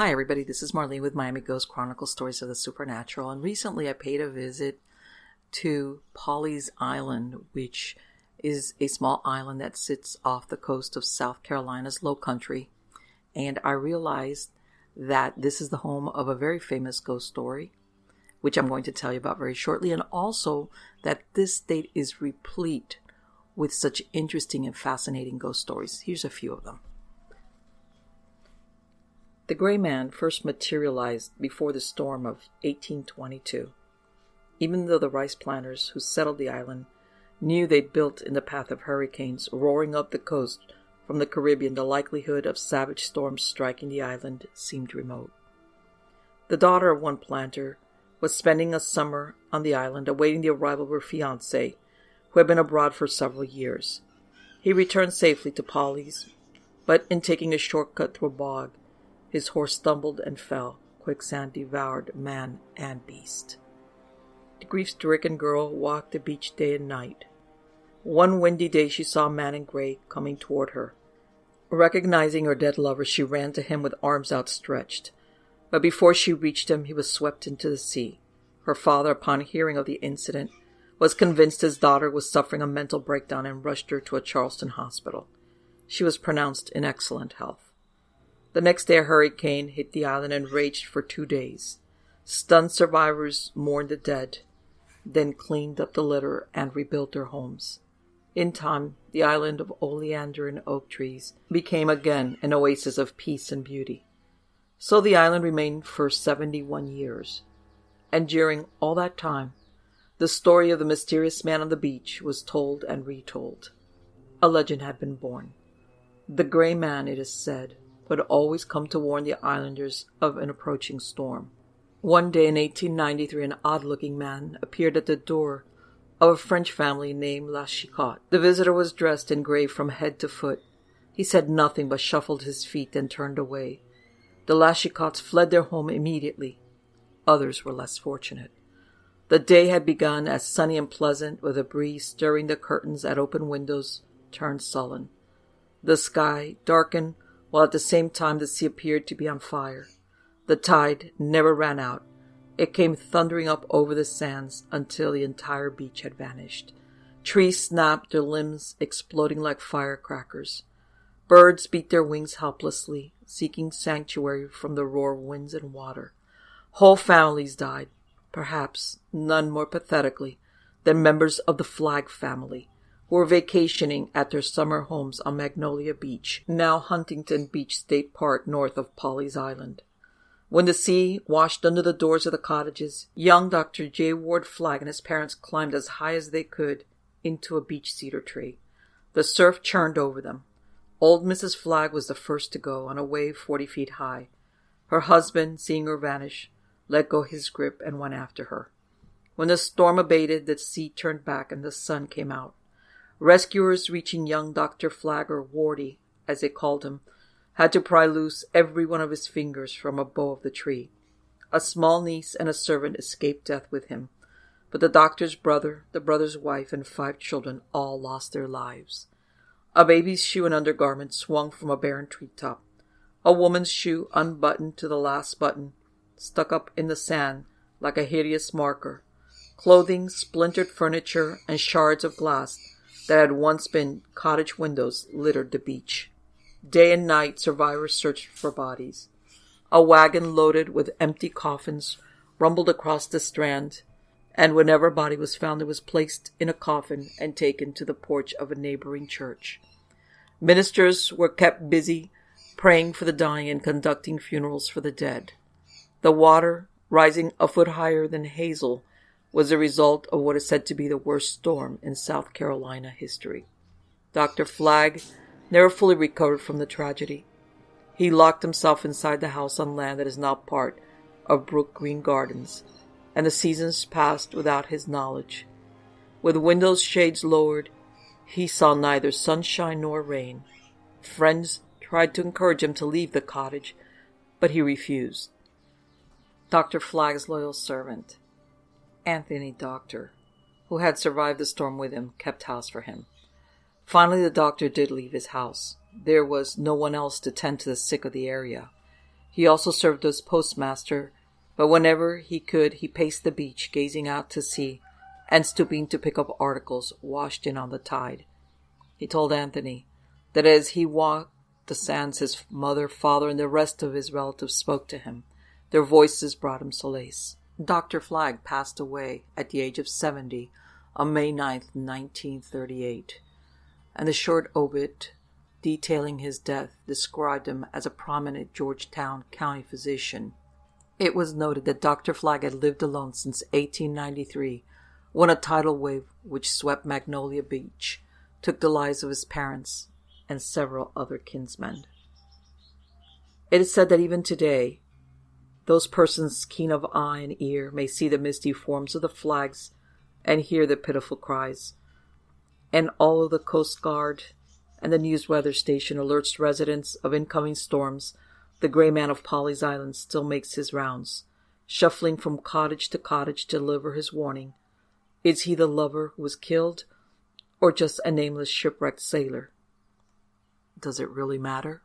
Hi everybody, this is Marlene with Miami Ghost Chronicle Stories of the Supernatural, and recently I paid a visit to Pawleys Island, which is a small island that sits off the coast of South Carolina's Low Country, and I realized that this is the home of a very famous ghost story, which I'm going to tell you about very shortly, and also that this state is replete with such interesting and fascinating ghost stories. Here's a few of them. The Gray Man first materialized before the storm of 1822. Even though the rice planters who settled the island knew they'd built in the path of hurricanes roaring up the coast from the Caribbean, the likelihood of savage storms striking the island seemed remote. The daughter of one planter was spending a summer on the island awaiting the arrival of her fiancé, who had been abroad for several years. He returned safely to Pawleys, but in taking a shortcut through a bog, his horse stumbled and fell. Quicksand devoured man and beast. The grief-stricken girl walked the beach day and night. One windy day she saw a man in gray coming toward her. Recognizing her dead lover, she ran to him with arms outstretched. But before she reached him, he was swept into the sea. Her father, upon hearing of the incident, was convinced his daughter was suffering a mental breakdown and rushed her to a Charleston hospital. She was pronounced in excellent health. The next day a hurricane hit the island and raged for 2 days. Stunned survivors mourned the dead, then cleaned up the litter and rebuilt their homes. In time, the island of oleander and oak trees became again an oasis of peace and beauty. So the island remained for 71 years. And during all that time, the story of the mysterious man on the beach was told and retold. A legend had been born. The Gray Man, it is said, would always come to warn the islanders of an approaching storm. One day in 1893, an odd-looking man appeared at the door of a French family named La Chicotte. The visitor was dressed in gray from head to foot. He said nothing but shuffled his feet and turned away. The La Chicottes fled their home immediately. Others were less fortunate. The day had begun as sunny and pleasant, with a breeze stirring the curtains at open windows, turned sullen. The sky darkened, while at the same time the sea appeared to be on fire. The tide never ran out. It came thundering up over the sands until the entire beach had vanished. Trees snapped, their limbs exploding like firecrackers. Birds beat their wings helplessly, seeking sanctuary from the roar of winds and water. Whole families died, perhaps none more pathetically than members of the Flag family, who were vacationing at their summer homes on Magnolia Beach, now Huntington Beach State Park north of Pawleys Island. When the sea washed under the doors of the cottages, young Dr. J. Ward Flagg and his parents climbed as high as they could into a beach cedar tree. The surf churned over them. Old Mrs. Flagg was the first to go, on a wave 40 feet high. Her husband, seeing her vanish, let go his grip and went after her. When the storm abated, the sea turned back and the sun came out. Rescuers reaching young Dr. Flagg, or Wardy, as they called him, had to pry loose every one of his fingers from a bough of the tree. A small niece and a servant escaped death with him, but the doctor's brother, the brother's wife, and 5 children all lost their lives. A baby's shoe and undergarment swung from a barren treetop. A woman's shoe, unbuttoned to the last button, stuck up in the sand like a hideous marker. Clothing, splintered furniture, and shards of glass that had once been cottage windows littered the beach. Day and night, survivors searched for bodies. A wagon loaded with empty coffins rumbled across the strand, and whenever a body was found, it was placed in a coffin and taken to the porch of a neighboring church. Ministers were kept busy praying for the dying and conducting funerals for the dead. The water, rising a foot higher than Hazel, was the result of what is said to be the worst storm in South Carolina history. Dr. Flagg never fully recovered from the tragedy. He locked himself inside the house on land that is now part of Brook Green Gardens, and the seasons passed without his knowledge. With windows shades lowered, he saw neither sunshine nor rain. Friends tried to encourage him to leave the cottage, but he refused. Dr. Flagg's loyal servant, Anthony Doctor, who had survived the storm with him, kept house for him. Finally, the doctor did leave his house. There was no one else to tend to the sick of the area. He also served as postmaster, but whenever he could, he paced the beach, gazing out to sea and stooping to pick up articles washed in on the tide. He told Anthony that as he walked the sands, his mother, father, and the rest of his relatives spoke to him. Their voices brought him solace. Dr. Flagg passed away at the age of 70 on May 9th, 1938, and the short obit detailing his death described him as a prominent Georgetown County physician. It was noted that Dr. Flagg had lived alone since 1893, when a tidal wave which swept Magnolia Beach took the lives of his parents and several other kinsmen. It is said that even today, those persons keen of eye and ear may see the misty forms of the flags and hear the pitiful cries. And although the Coast Guard and the news weather station alerts residents of incoming storms, the gray man of Pawleys Island still makes his rounds, shuffling from cottage to cottage to deliver his warning. Is he the lover who was killed, or just a nameless shipwrecked sailor? Does it really matter?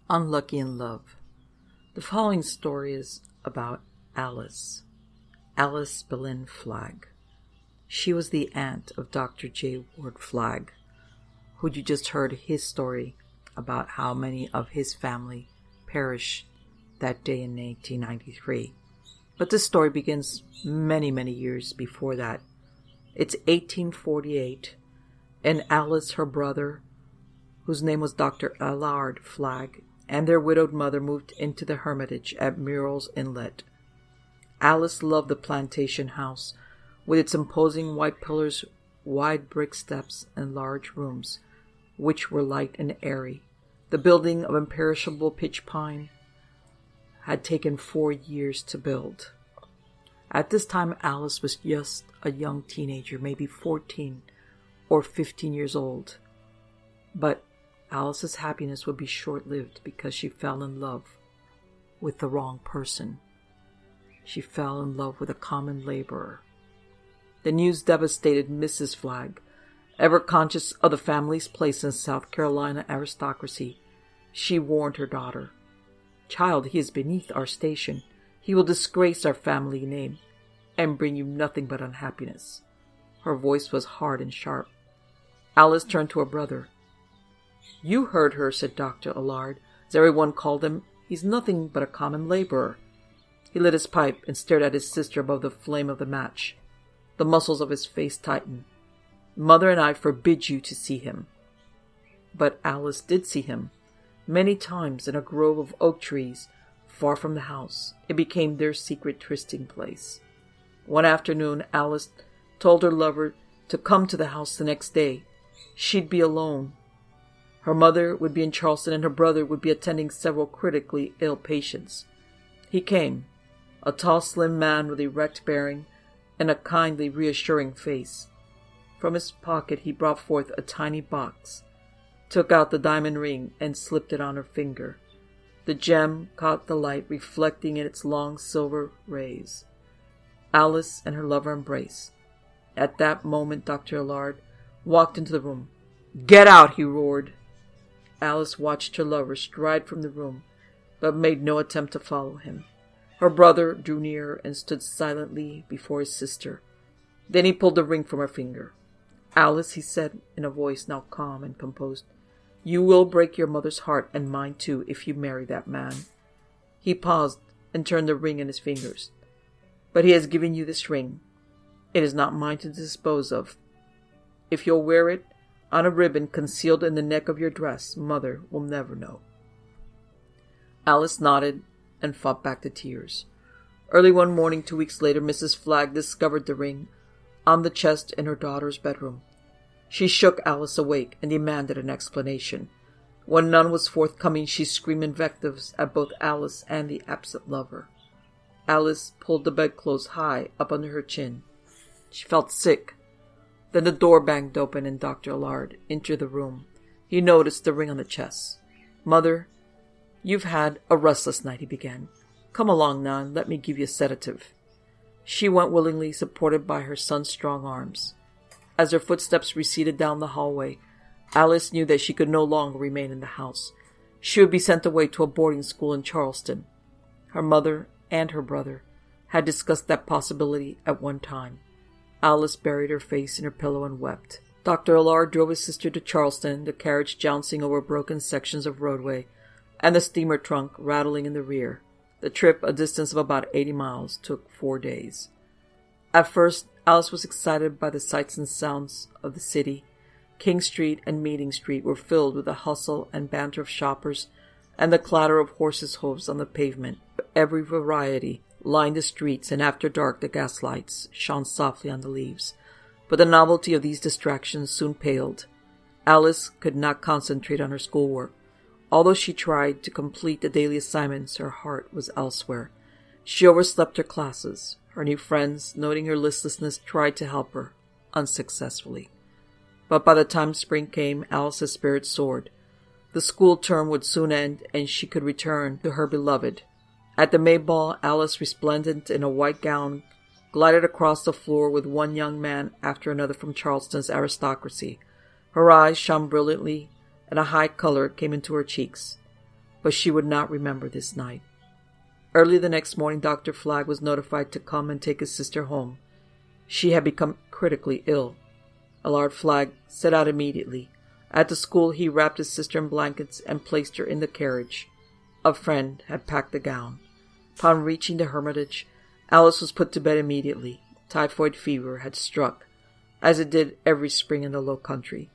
Unlucky in Love. The following story is about Alice Boleyn Flagg. She was the aunt of Dr. J. Ward Flagg, who you just heard his story about how many of his family perished that day in 1893. But this story begins many, many years before that. It's 1848, and Alice, her brother, whose name was Dr. Allard Flagg, and their widowed mother moved into the hermitage at Murrells Inlet. Alice loved the plantation house, with its imposing white pillars, wide brick steps, and large rooms, which were light and airy. The building of imperishable pitch pine had taken 4 years to build. At this time, Alice was just a young teenager, maybe 14 or 15 years old. But Alice's happiness would be short-lived because she fell in love with the wrong person. She fell in love with a common laborer. The news devastated Mrs. Flagg. Ever conscious of the family's place in South Carolina aristocracy, she warned her daughter, "Child, he is beneath our station. He will disgrace our family name and bring you nothing but unhappiness." Her voice was hard and sharp. Alice turned to her brother. "You heard her," said Dr. Allard, as everyone called him. "He's nothing but a common laborer." He lit his pipe and stared at his sister above the flame of the match. The muscles of his face tightened. "Mother and I forbid you to see him." But Alice did see him, many times in a grove of oak trees far from the house. It became their secret trysting place. One afternoon, Alice told her lover to come to the house the next day. She'd be alone. Her mother would be in Charleston, and her brother would be attending several critically ill patients. He came, a tall, slim man with erect bearing and a kindly, reassuring face. From his pocket he brought forth a tiny box, took out the diamond ring, and slipped it on her finger. The gem caught the light, reflecting in its long silver rays. Alice and her lover embraced. At that moment, Dr. Allard walked into the room. "Get out!" he roared. Alice watched her lover stride from the room, but made no attempt to follow him. Her brother drew near and stood silently before his sister. Then he pulled the ring from her finger. "Alice," he said in a voice now calm and composed, "you will break your mother's heart, and mine too, if you marry that man." He paused and turned the ring in his fingers. "But he has given you this ring. It is not mine to dispose of. If you'll wear it on a ribbon concealed in the neck of your dress, Mother will never know." Alice nodded and fought back the tears. Early one morning, 2 weeks later, Mrs. Flagg discovered the ring on the chest in her daughter's bedroom. She shook Alice awake and demanded an explanation. When none was forthcoming, she screamed invectives at both Alice and the absent lover. Alice pulled the bedclothes high up under her chin. She felt sick. Then the door banged open and Dr. Allard entered the room. He noticed the ring on the chest. "Mother, you've had a restless night," he began. "Come along now and let me give you a sedative." She went willingly, supported by her son's strong arms. As their footsteps receded down the hallway, Alice knew that she could no longer remain in the house. She would be sent away to a boarding school in Charleston. Her mother and her brother had discussed that possibility at one time. Alice buried her face in her pillow and wept. Dr. Allard drove his sister to Charleston, the carriage jouncing over broken sections of roadway, and the steamer trunk rattling in the rear. The trip, a distance of about 80 miles, took 4 days. At first, Alice was excited by the sights and sounds of the city. King Street and Meeting Street were filled with the hustle and banter of shoppers and the clatter of horses' hoofs on the pavement. Every variety lined the streets, and after dark the gaslights shone softly on the leaves. But the novelty of these distractions soon paled. Alice could not concentrate on her schoolwork. Although she tried to complete the daily assignments, her heart was elsewhere. She overslept her classes. Her new friends, noting her listlessness, tried to help her, unsuccessfully. But by the time spring came, Alice's spirits soared. The school term would soon end, and she could return to her beloved. At the May ball, Alice, resplendent in a white gown, glided across the floor with one young man after another from Charleston's aristocracy. Her eyes shone brilliantly, and a high color came into her cheeks. But she would not remember this night. Early the next morning, Dr. Flagg was notified to come and take his sister home. She had become critically ill. Allard Flagg set out immediately. At the school, he wrapped his sister in blankets and placed her in the carriage. A friend had packed the gown. Upon reaching the Hermitage, Alice was put to bed immediately. Typhoid fever had struck, as it did every spring in the Low Country.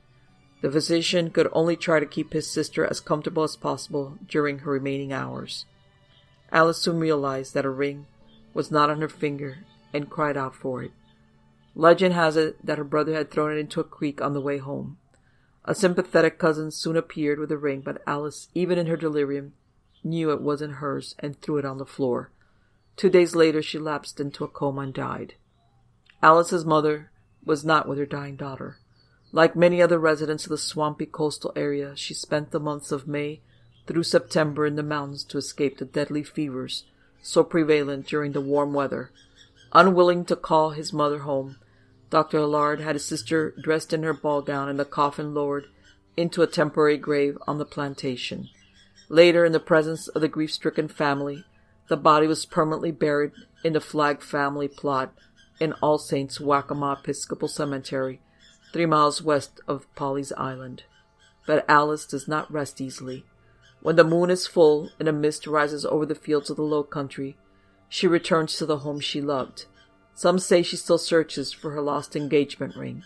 The physician could only try to keep his sister as comfortable as possible during her remaining hours. Alice soon realized that a ring was not on her finger and cried out for it. Legend has it that her brother had thrown it into a creek on the way home. A sympathetic cousin soon appeared with the ring, but Alice, even in her delirium, knew it wasn't hers and threw it on the floor. 2 days later, she lapsed into a coma and died. Alice's mother was not with her dying daughter. Like many other residents of the swampy coastal area, she spent the months of May through September in the mountains to escape the deadly fevers so prevalent during the warm weather. Unwilling to call his mother home, Dr. Allard had his sister dressed in her ball gown and the coffin lowered into a temporary grave on the plantation. Later, in the presence of the grief-stricken family, the body was permanently buried in the Flagg family plot in All Saints Waccamaw Episcopal Cemetery, 3 miles west of Pawleys Island. But Alice does not rest easily. When the moon is full and a mist rises over the fields of the Low Country, she returns to the home she loved. Some say she still searches for her lost engagement ring.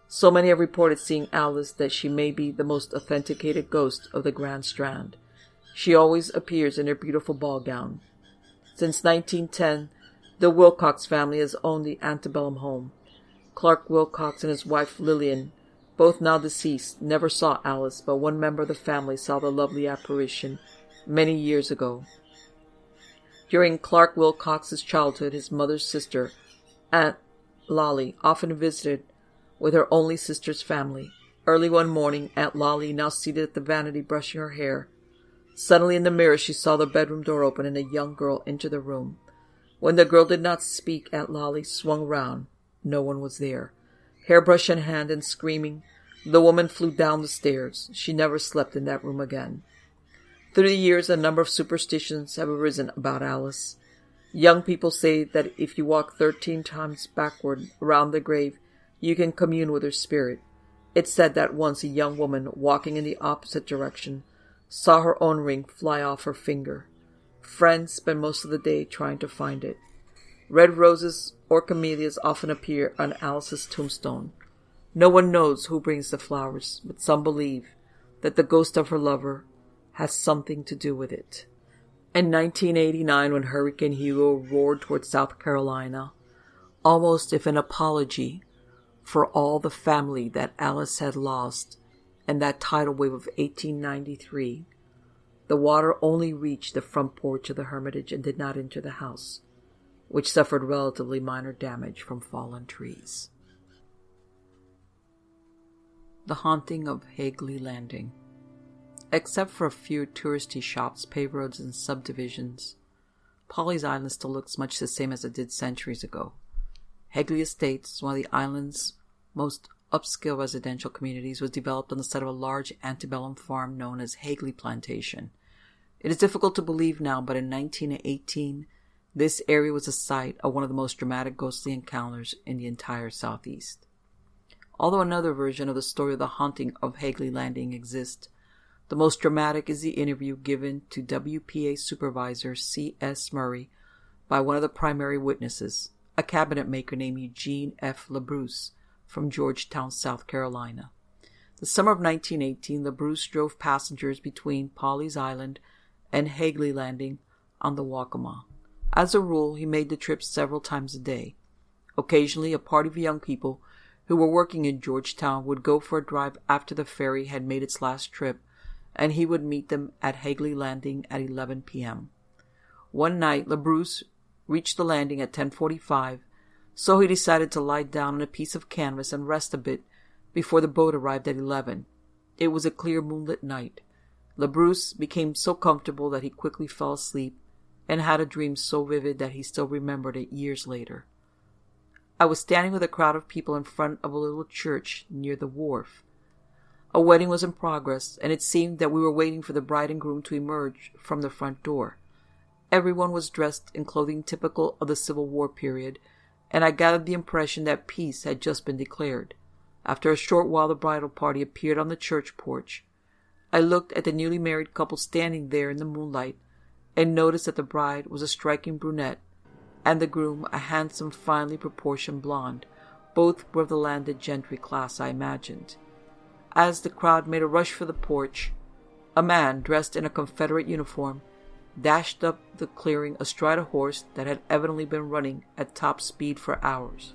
So many have reported seeing Alice that she may be the most authenticated ghost of the Grand Strand. She always appears in her beautiful ball gown. Since 1910, the Wilcox family has owned the antebellum home. Clark Wilcox and his wife Lillian, both now deceased, never saw Alice, but one member of the family saw the lovely apparition many years ago. During Clark Wilcox's childhood, his mother's sister, Aunt Lolly, often visited with her only sister's family. Early one morning, Aunt Lolly, now seated at the vanity brushing her hair, suddenly in the mirror she saw the bedroom door open and a young girl enter the room. When the girl did not speak, Aunt Lolly swung round. No one was there. Hairbrush in hand and screaming, the woman flew down the stairs. She never slept in that room again. Through the years, a number of superstitions have arisen about Alice. Young people say that if you walk 13 times backward around the grave, you can commune with her spirit. It's said that once a young woman, walking in the opposite direction, saw her own ring fly off her finger. Friends spend most of the day trying to find it. Red roses or camellias often appear on Alice's tombstone. No one knows who brings the flowers, but some believe that the ghost of her lover has something to do with it. In 1989, when Hurricane Hugo roared toward South Carolina, almost if an apology for all the family that Alice had lost in that tidal wave of 1893, the water only reached the front porch of the Hermitage and did not enter the house, which suffered relatively minor damage from fallen trees. The Haunting of Hagley Landing. Except for a few touristy shops, paved roads, and subdivisions, Pawleys Island still looks much the same as it did centuries ago. Hagley Estates is one of the island's most upscale residential communities was developed on the site of a large antebellum farm known as Hagley Plantation. It is difficult to believe now, but in 1918, this area was the site of one of the most dramatic ghostly encounters in the entire Southeast. Although another version of the story of the haunting of Hagley Landing exists, the most dramatic is the interview given to WPA Supervisor C.S. Murray by one of the primary witnesses, a cabinet maker named Eugene F. LaBruce from Georgetown, South Carolina. The summer of 1918, LaBruce drove passengers between Pawleys Island and Hagley Landing on the Waccamaw. As a rule, he made the trip several times a day. Occasionally, a party of young people who were working in Georgetown would go for a drive after the ferry had made its last trip, and he would meet them at Hagley Landing at 11 p.m. One night, LaBruce reached the landing at 10:45, so he decided to lie down on a piece of canvas and rest a bit before the boat arrived at 11. It was a clear moonlit night. LaBruce became so comfortable that he quickly fell asleep and had a dream so vivid that he still remembered it years later. I was standing with a crowd of people in front of a little church near the wharf. A wedding was in progress, and it seemed that we were waiting for the bride and groom to emerge from the front door. Everyone was dressed in clothing typical of the Civil War period, and I gathered the impression that peace had just been declared. After a short while, the bridal party appeared on the church porch. I looked at the newly married couple standing there in the moonlight and noticed that the bride was a striking brunette and the groom a handsome, finely proportioned blonde. Both were of the landed gentry class, I imagined. As the crowd made a rush for the porch, a man dressed in a Confederate uniform dashed up the clearing astride a horse that had evidently been running at top speed for hours.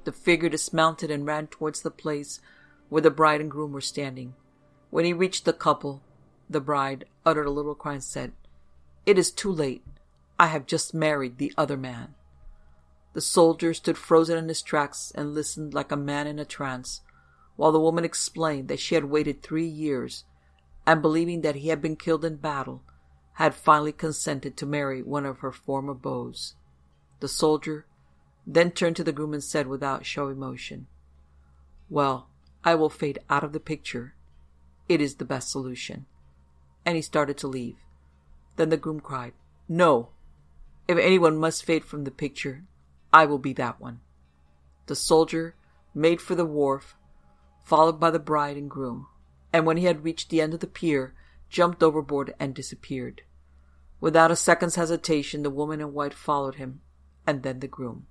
The figure dismounted and ran towards the place where the bride and groom were standing. When he reached the couple, the bride uttered a little cry and said, "It is too late. I have just married the other man." The soldier stood frozen in his tracks and listened like a man in a trance, while the woman explained that she had waited 3 years, and believing that he had been killed in battle, had finally consented to marry one of her former beaux. The soldier then turned to the groom and said without show of emotion, "Well, I will fade out of the picture. It is the best solution." And he started to leave. Then the groom cried, "No! If anyone must fade from the picture, I will be that one." The soldier made for the wharf, followed by the bride and groom, and when he had reached the end of the pier, jumped overboard and disappeared. Without a second's hesitation, the woman in white followed him, and then the groom.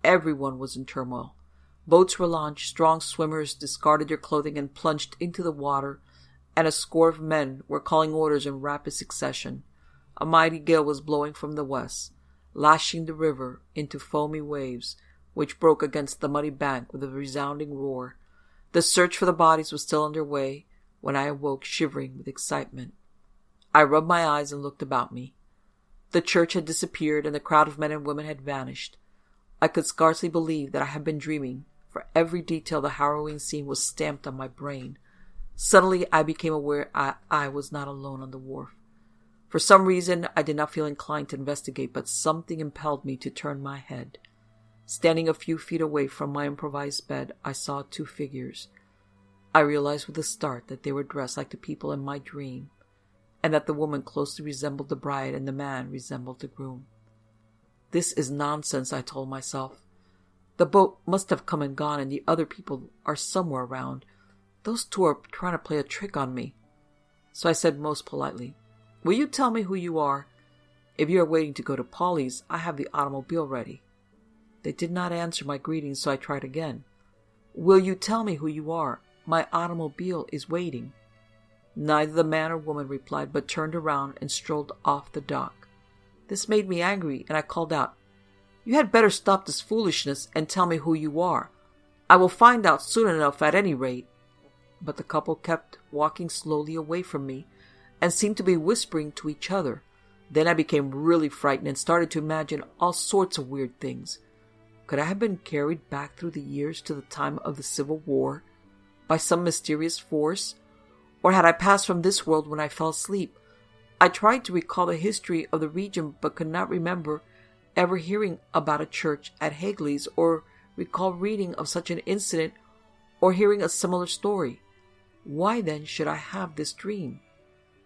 Everyone was in turmoil. Boats were launched, strong swimmers discarded their clothing and plunged into the water, and a score of men were calling orders in rapid succession. A mighty gale was blowing from the west, lashing the river into foamy waves, which broke against the muddy bank with a resounding roar. The search for the bodies was still under way when I awoke, shivering with excitement. I rubbed my eyes and looked about me. The church had disappeared, and the crowd of men and women had vanished. I could scarcely believe that I had been dreaming, for every detail of the harrowing scene was stamped on my brain. Suddenly I became aware I was not alone on the wharf. For some reason, I did not feel inclined to investigate, but something impelled me to turn my head. Standing a few feet away from my improvised bed, I saw 2 figures. I realized with a start that they were dressed like the people in my dream, and that the woman closely resembled the bride and the man resembled the groom. This is nonsense, I told myself. The boat must have come and gone, and the other people are somewhere around. Those 2 are trying to play a trick on me. So I said most politely, "Will you tell me who you are? If you are waiting to go to Pawleys, I have the automobile ready." They did not answer my greetings, so I tried again. "Will you tell me who you are? My automobile is waiting." Neither the man or woman replied, but turned around and strolled off the dock. This made me angry, and I called out, "You had better stop this foolishness and tell me who you are. I will find out soon enough at any rate." But the couple kept walking slowly away from me and seemed to be whispering to each other. Then I became really frightened and started to imagine all sorts of weird things. Could I have been carried back through the years to the time of the Civil War by some mysterious force? Or had I passed from this world when I fell asleep? I tried to recall the history of the region, but could not remember ever hearing about a church at Hagley's or recall reading of such an incident or hearing a similar story. Why then should I have this dream?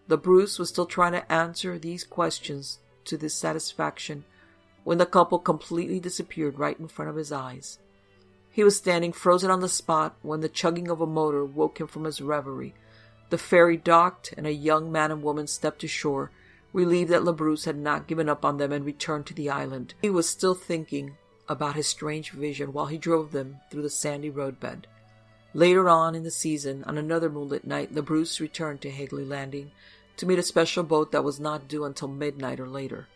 LaBruce was still trying to answer these questions to his satisfaction when the couple completely disappeared right in front of his eyes. He was standing frozen on the spot when the chugging of a motor woke him from his reverie. The ferry docked, and a young man and woman stepped ashore, relieved that LaBruce had not given up on them and returned to the island. He was still thinking about his strange vision while he drove them through the sandy roadbed. Later on in the season, on another moonlit night, LaBruce returned to Hagley Landing to meet a special boat that was not due until midnight or later.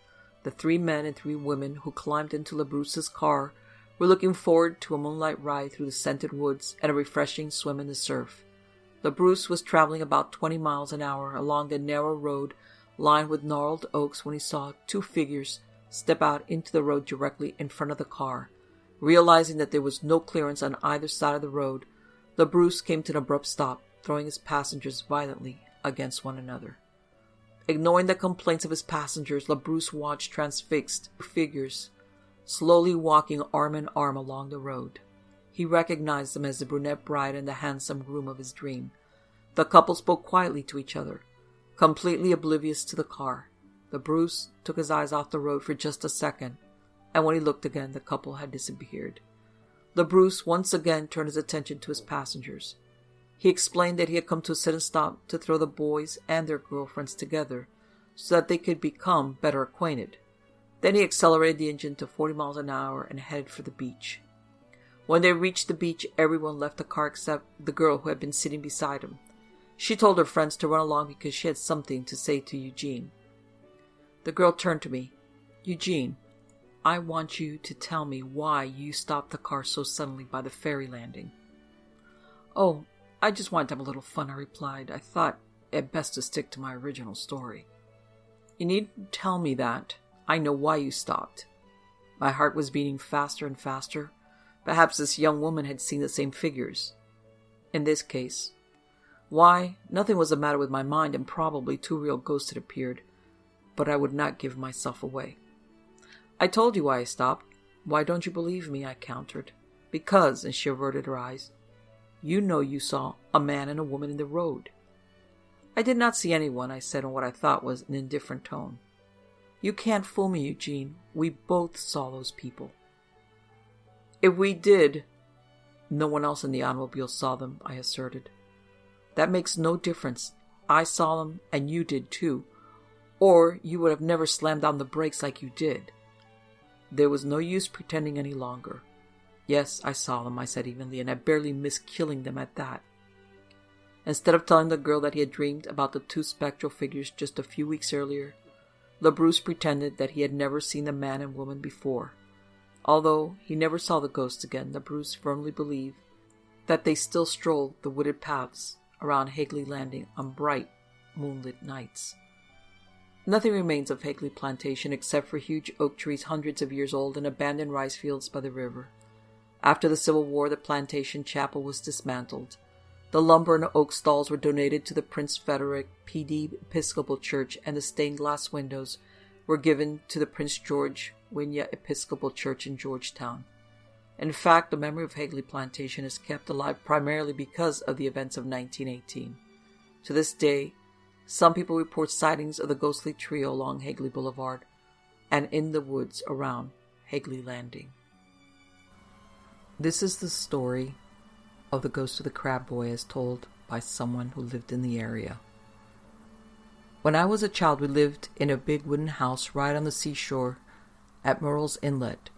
The 3 men and 3 women who climbed into LaBruce's car were looking forward to a moonlight ride through the scented woods and a refreshing swim in the surf. LaBruce was traveling about 20 miles an hour along the narrow road lined with gnarled oaks when he saw 2 figures step out into the road directly in front of the car. Realizing that there was no clearance on either side of the road, LaBruce came to an abrupt stop, throwing his passengers violently against one another. Ignoring the complaints of his passengers, LaBruce watched transfixed figures slowly walking arm in arm along the road. He recognized them as the brunette bride and the handsome groom of his dream. The couple spoke quietly to each other, completely oblivious to the car. LaBruce took his eyes off the road for just a second, and when he looked again, the couple had disappeared. LaBruce once again turned his attention to his passengers. He explained that he had come to a sudden stop to throw the boys and their girlfriends together so that they could become better acquainted. Then he accelerated the engine to 40 miles an hour and headed for the beach. When they reached the beach, everyone left the car except the girl who had been sitting beside him. She told her friends to run along because she had something to say to Eugene. The girl turned to me. "Eugene, I want you to tell me why you stopped the car so suddenly by the ferry landing." "Oh, I just wanted to have a little fun," I replied. "I thought it best to stick to my original story." "You needn't tell me that. I know why you stopped." My heart was beating faster and faster. Perhaps this young woman had seen the same figures. In this case, why, nothing was the matter with my mind, and probably 2 real ghosts had appeared, but I would not give myself away. "I told you why I stopped. Why don't you believe me?" I countered. "Because," and she averted her eyes, "you know you saw a man and a woman in the road." "I did not see anyone," I said in what I thought was an indifferent tone. "You can't fool me, Eugene. We both saw those people." "If we did, no one else in the automobile saw them," I asserted. "That makes no difference. I saw them, and you did too. Or you would have never slammed down the brakes like you did." There was no use pretending any longer. "Yes, I saw them," I said evenly, "and I barely missed killing them at that." Instead of telling the girl that he had dreamed about the 2 spectral figures just a few weeks earlier, LaBruce pretended that he had never seen the man and woman before. Although he never saw the ghosts again, LaBruce firmly believed that they still strolled the wooded paths around Hagley Landing on bright, moonlit nights. Nothing remains of Hagley Plantation except for huge oak trees hundreds of years old and abandoned rice fields by the river. After the Civil War, the plantation chapel was dismantled. The lumber and oak stalls were donated to the Prince Frederick P.D. Episcopal Church, and the stained glass windows were given to the Prince George Winya Episcopal Church in Georgetown. In fact, the memory of Hagley Plantation is kept alive primarily because of the events of 1918. To this day, some people report sightings of the ghostly trio along Hagley Boulevard and in the woods around Hagley Landing. This is the story of the ghost of the Crab Boy as told by someone who lived in the area. When I was a child, we lived in a big wooden house right on the seashore at Murrell's Inlet.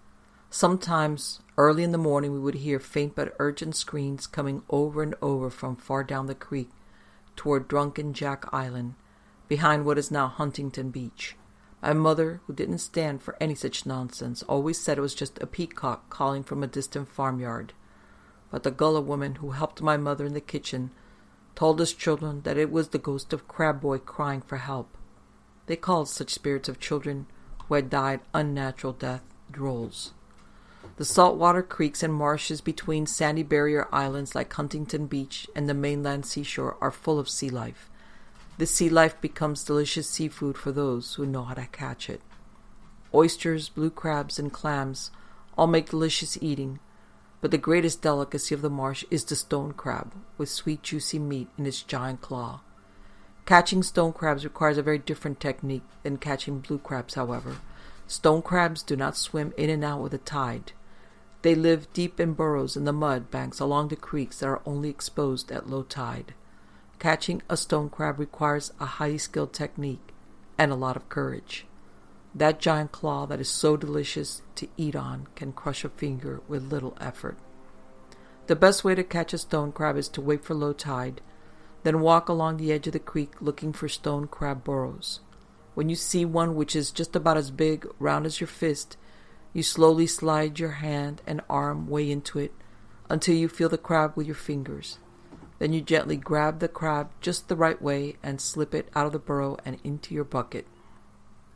Sometimes, early in the morning, we would hear faint but urgent screams coming over and over from far down the creek toward Drunken Jack Island, behind what is now Huntington Beach. My mother, who didn't stand for any such nonsense, always said it was just a peacock calling from a distant farmyard. But the Gullah woman who helped my mother in the kitchen told us children that it was the ghost of Crab Boy crying for help. They called such spirits of children who had died unnatural death drolls. The saltwater creeks and marshes between sandy barrier islands like Huntington Beach and the mainland seashore are full of sea life. This sea life becomes delicious seafood for those who know how to catch it. Oysters, blue crabs, and clams all make delicious eating, But the greatest delicacy of the marsh is the stone crab, with sweet juicy meat in its giant claw. Catching stone crabs requires a very different technique than catching blue crabs, however. Stone crabs do not swim in and out with the tide. They live deep in burrows in the mud banks along the creeks that are only exposed at low tide. Catching a stone crab requires a highly skilled technique and a lot of courage. That giant claw that is so delicious to eat on can crush a finger with little effort. The best way to catch a stone crab is to wait for low tide, then walk along the edge of the creek looking for stone crab burrows. When you see one which is just about as big, round as your fist, you slowly slide your hand and arm way into it until you feel the crab with your fingers. Then you gently grab the crab just the right way and slip it out of the burrow and into your bucket.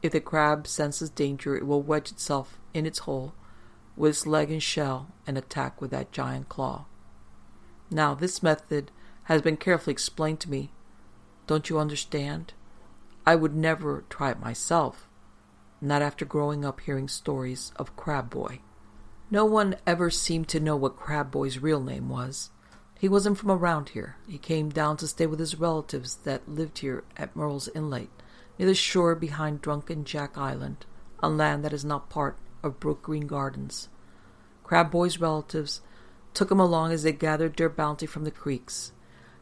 If the crab senses danger, it will wedge itself in its hole with its leg and shell and attack with that giant claw. Now, this method has been carefully explained to me. Don't you understand? I would never try it myself, not after growing up hearing stories of Crab Boy. No one ever seemed to know what Crab Boy's real name was. He wasn't from around here. He came down to stay with his relatives that lived here at Murrell's Inlet, near the shore behind Drunken Jack Island, on land that is not part of Brook Green Gardens. Crab Boy's relatives took him along as they gathered their bounty from the creeks.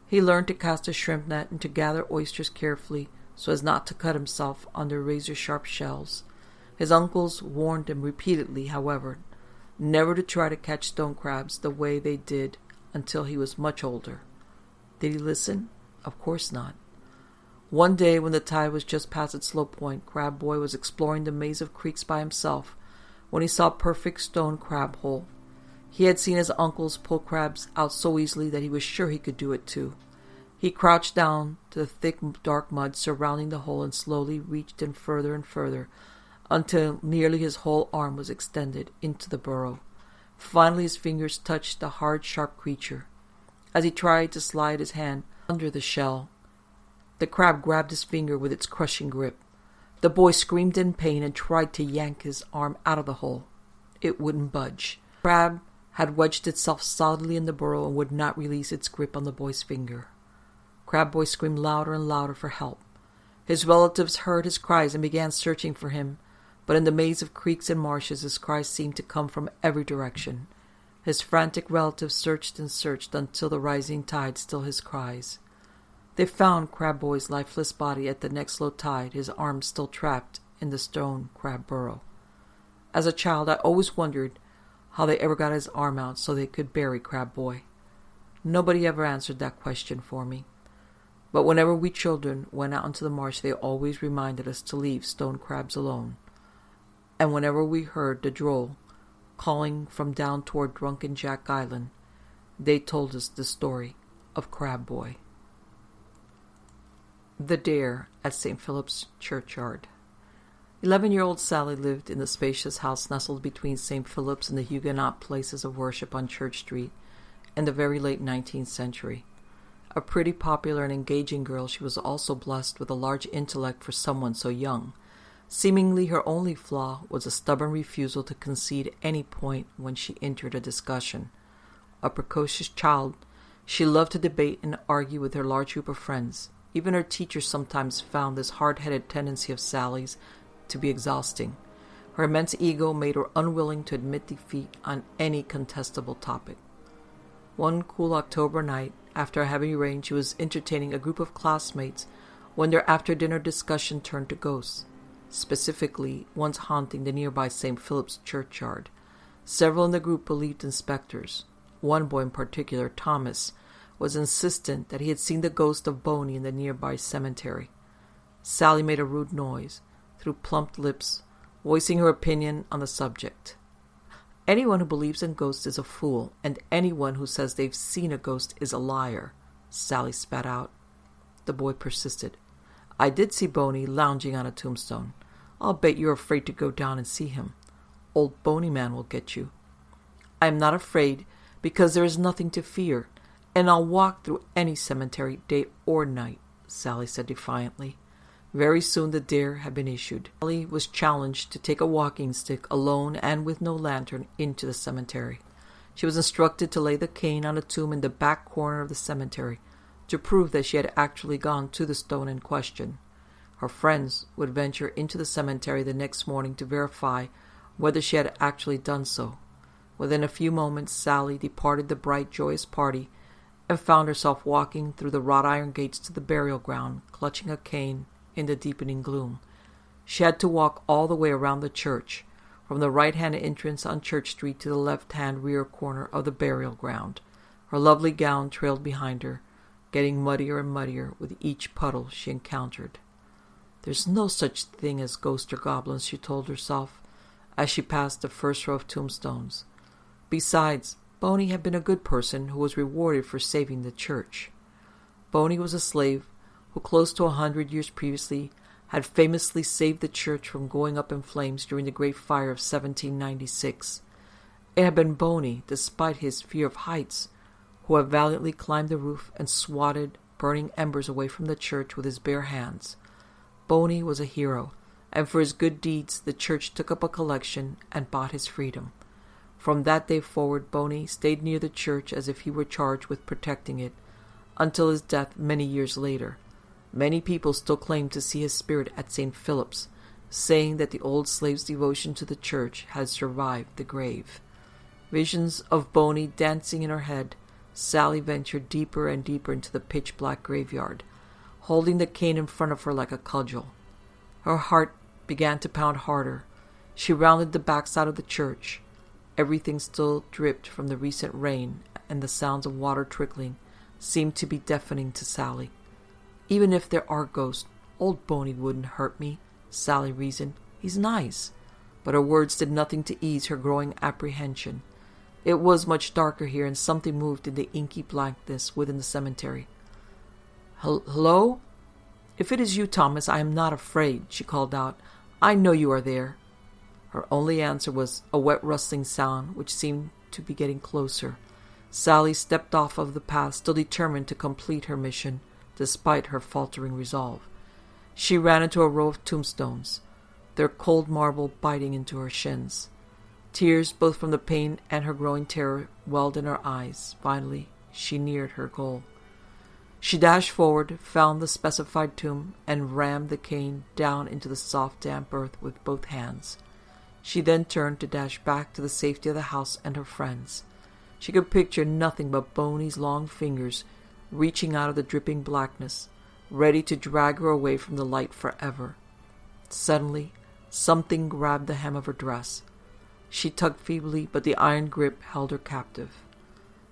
He learned to cast a shrimp net and to gather oysters carefully so as not to cut himself under razor-sharp shells. His uncles warned him repeatedly, however, never to try to catch stone crabs the way they did until he was much older. Did he listen? Of course not. One day, when the tide was just past its low point, Crab Boy was exploring the maze of creeks by himself when he saw a perfect stone crab hole. He had seen his uncles pull crabs out so easily that he was sure he could do it too. He crouched down to the thick, dark mud surrounding the hole and slowly reached in further and further until nearly his whole arm was extended into the burrow. Finally, his fingers touched the hard, sharp creature. As he tried to slide his hand under the shell, the crab grabbed his finger with its crushing grip. The boy screamed in pain and tried to yank his arm out of the hole. It wouldn't budge. The crab had wedged itself solidly in the burrow and would not release its grip on the boy's finger. Crab Boy screamed louder and louder for help. His relatives heard his cries and began searching for him, but in the maze of creeks and marshes his cries seemed to come from every direction. His frantic relatives searched and searched until the rising tide stilled his cries. They found Crab Boy's lifeless body at the next low tide, his arms still trapped in the stone crab burrow. As a child, I always wondered how they ever got his arm out so they could bury Crab Boy. Nobody ever answered that question for me. But whenever we children went out into the marsh, they always reminded us to leave stone crabs alone. And whenever we heard the droll calling from down toward Drunken Jack Island, they told us the story of Crab Boy. The Dare at St. Philip's Churchyard. 11-year-old Sally lived in the spacious house nestled between St. Philip's and the Huguenot places of worship on Church Street in the very late 19th century. A pretty, popular, and engaging girl, she was also blessed with a large intellect for someone so young. Seemingly her only flaw was a stubborn refusal to concede any point when she entered a discussion. A precocious child, she loved to debate and argue with her large group of friends. Even her teachers sometimes found this hard-headed tendency of Sally's to be exhausting. Her immense ego made her unwilling to admit defeat on any contestable topic. One cool October night, after a heavy rain, she was entertaining a group of classmates when their after-dinner discussion turned to ghosts, specifically ones haunting the nearby St. Philip's churchyard. Several in the group believed in specters. One boy in particular, Thomas, was insistent that he had seen the ghost of Boney in the nearby cemetery. Sally made a rude noise, through plumped lips, voicing her opinion on the subject. Anyone who believes in ghosts is a fool, and anyone who says they've seen a ghost is a liar, Sally spat out. The boy persisted. I did see Boney lounging on a tombstone. I'll bet you're afraid to go down and see him. Old Boney Man will get you. I am not afraid, because there is nothing to fear, and I'll walk through any cemetery, day or night, Sally said defiantly. Very soon the dare had been issued. Sally was challenged to take a walking stick alone and with no lantern into the cemetery. She was instructed to lay the cane on a tomb in the back corner of the cemetery to prove that she had actually gone to the stone in question. Her friends would venture into the cemetery the next morning to verify whether she had actually done so. Within a few moments, Sally departed the bright, joyous party and found herself walking through the wrought iron gates to the burial ground, clutching a cane in the deepening gloom. She had to walk all the way around the church, from the right-hand entrance on Church Street to the left-hand rear corner of the burial ground. Her lovely gown trailed behind her, getting muddier and muddier with each puddle she encountered. "There's no such thing as ghosts or goblins," she told herself, as she passed the first row of tombstones. Besides, Boney had been a good person who was rewarded for saving the church. Boney was a slave who, close to 100 years previously, had famously saved the church from going up in flames during the Great Fire of 1796. It had been Boney, despite his fear of heights, who had valiantly climbed the roof and swatted burning embers away from the church with his bare hands. Boney was a hero, and for his good deeds the church took up a collection and bought his freedom. From that day forward, Boney stayed near the church as if he were charged with protecting it, until his death many years later. Many people still claim to see his spirit at St. Philip's, saying that the old slave's devotion to the church had survived the grave. Visions of Boney dancing in her head, Sally ventured deeper and deeper into the pitch-black graveyard, holding the cane in front of her like a cudgel. Her heart began to pound harder. She rounded the backside of the church. Everything still dripped from the recent rain, and the sounds of water trickling seemed to be deafening to Sally. "Even if there are ghosts, old Boney wouldn't hurt me," Sally reasoned. "He's nice." But her words did nothing to ease her growing apprehension. It was much darker here, and something moved in the inky blankness within the cemetery. "Hello? If it is you, Thomas, I am not afraid," she called out. "I know you are there." Her only answer was a wet rustling sound, which seemed to be getting closer. Sally stepped off of the path, still determined to complete her mission, despite her faltering resolve. She ran into a row of tombstones, their cold marble biting into her shins. Tears, both from the pain and her growing terror, welled in her eyes. Finally, she neared her goal. She dashed forward, found the specified tomb, and rammed the cane down into the soft, damp earth with both hands. She then turned to dash back to the safety of the house and her friends. She could picture nothing but Boney's long fingers reaching out of the dripping blackness, ready to drag her away from the light forever. Suddenly, something grabbed the hem of her dress. She tugged feebly, but the iron grip held her captive.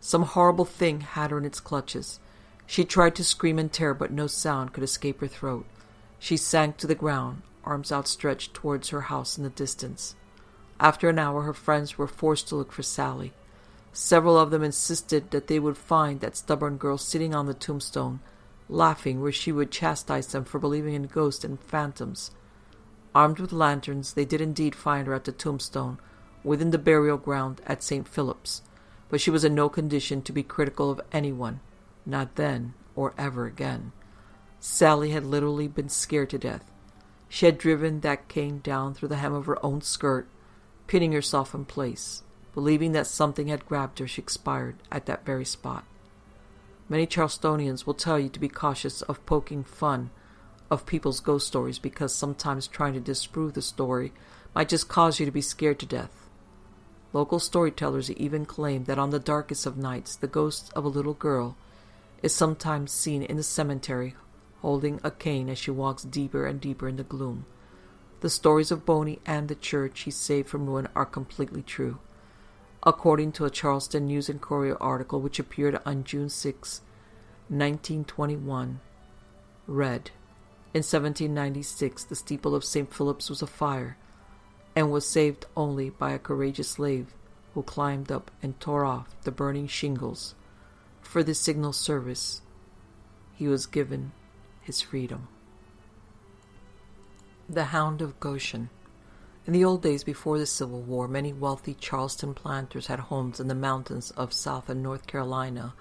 Some horrible thing had her in its clutches. She tried to scream in terror, but no sound could escape her throat. She sank to the ground, arms outstretched towards her house in the distance. After an hour, her friends were forced to look for Sally. Several of them insisted that they would find that stubborn girl sitting on the tombstone, laughing where she would chastise them for believing in ghosts and phantoms. Armed with lanterns, they did indeed find her at the tombstone, within the burial ground at St. Philip's, but she was in no condition to be critical of anyone, not then or ever again. Sally had literally been scared to death. She had driven that cane down through the hem of her own skirt, pinning herself in place. Believing that something had grabbed her, she expired at that very spot. Many Charlestonians will tell you to be cautious of poking fun of people's ghost stories, because sometimes trying to disprove the story might just cause you to be scared to death. Local storytellers even claim that on the darkest of nights, the ghost of a little girl is sometimes seen in the cemetery holding a cane as she walks deeper and deeper in the gloom. The stories of Boney and the church he saved from ruin are completely true. According to a Charleston News and Courier article which appeared on June 6, 1921, read, "In 1796, the steeple of St. Philip's was afire, and was saved only by a courageous slave who climbed up and tore off the burning shingles. For this signal service, he was given his freedom." The Hound of Goshen. In the old days before the Civil War, many wealthy Charleston planters had homes in the mountains of South and North Carolina,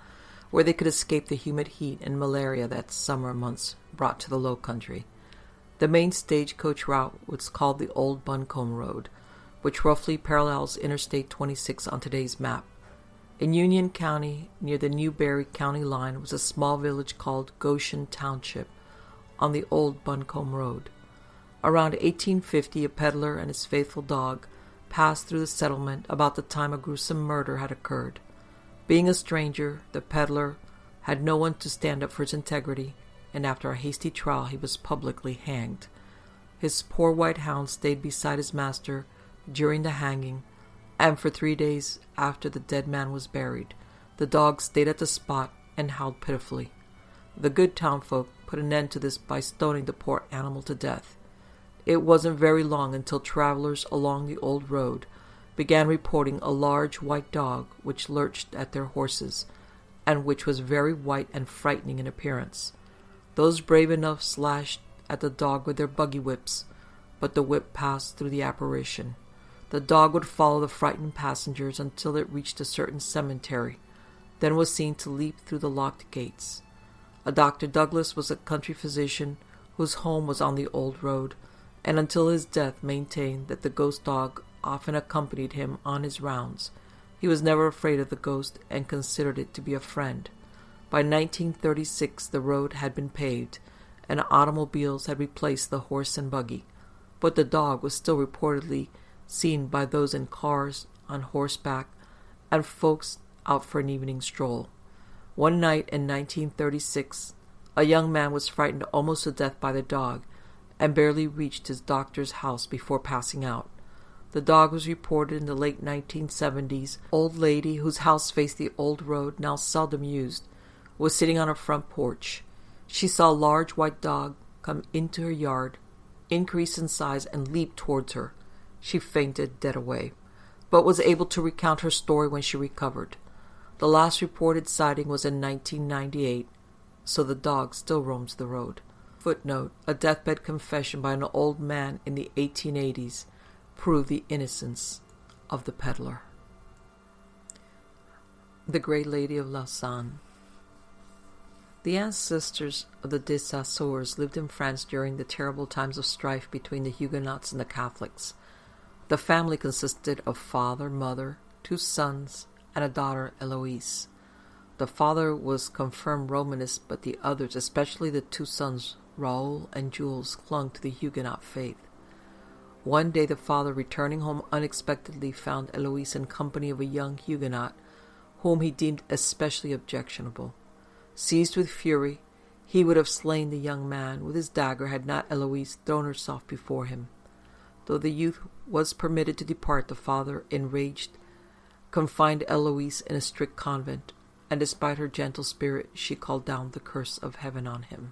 where they could escape the humid heat and malaria that summer months brought to the low country. The main stagecoach route was called the Old Buncombe Road, which roughly parallels Interstate 26 on today's map. In Union County, near the Newberry County line, was a small village called Goshen Township on the old Buncombe Road. Around 1850, a peddler and his faithful dog passed through the settlement about the time a gruesome murder had occurred. Being a stranger, the peddler had no one to stand up for his integrity, and after a hasty trial he was publicly hanged. His poor white hound stayed beside his master during the hanging, and for 3 days after the dead man was buried, the dog stayed at the spot and howled pitifully. The good townfolk put an end to this by stoning the poor animal to death. It wasn't very long until travelers along the old road began reporting a large white dog which lurched at their horses, and which was very white and frightening in appearance. Those brave enough slashed at the dog with their buggy whips, but the whip passed through the apparition. The dog would follow the frightened passengers until it reached a certain cemetery, then was seen to leap through the locked gates. A Dr. Douglas was a country physician whose home was on the old road, and until his death maintained that the ghost dog often accompanied him on his rounds. He was never afraid of the ghost and considered it to be a friend. By 1936 the road had been paved, and automobiles had replaced the horse and buggy, but the dog was still reportedly seen by those in cars, on horseback, and folks out for an evening stroll. One night in 1936, a young man was frightened almost to death by the dog, and barely reached his doctor's house before passing out. The dog was reported in the late 1970s. Old lady, whose house faced the old road, now seldom used, was sitting on her front porch. She saw a large white dog come into her yard, increase in size, and leap towards her. She fainted dead away, but was able to recount her story when she recovered. The last reported sighting was in 1998, so the dog still roams the road. Footnote: a deathbed confession by an old man in the 1880s proved the innocence of the peddler. The Grey Lady of Lausanne. The ancestors of the de Saussures lived in France during the terrible times of strife between the Huguenots and the Catholics. The family consisted of father, mother, 2 sons, and a daughter, Eloise. The father was confirmed Romanist, but the others, especially the 2 sons, Raoul and Jules, clung to the Huguenot faith. One day the father, returning home unexpectedly, found Eloise in company of a young Huguenot, whom he deemed especially objectionable. Seized with fury, he would have slain the young man with his dagger had not Eloise thrown herself before him. Though the youth was permitted to depart, the father, enraged, confined Eloise in a strict convent, and despite her gentle spirit, she called down the curse of heaven on him.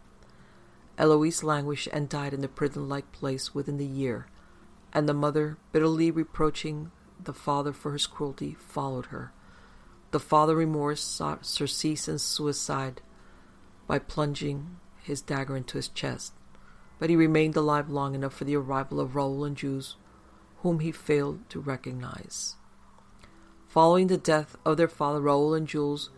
Eloise languished and died in the prison-like place within the year, and the mother, bitterly reproaching the father for his cruelty, followed her. The father, remorse, sought surcease in suicide by plunging his dagger into his chest, but he remained alive long enough for the arrival of Raoul and Jules, whom he failed to recognize. Following the death of their father, Raoul and Jules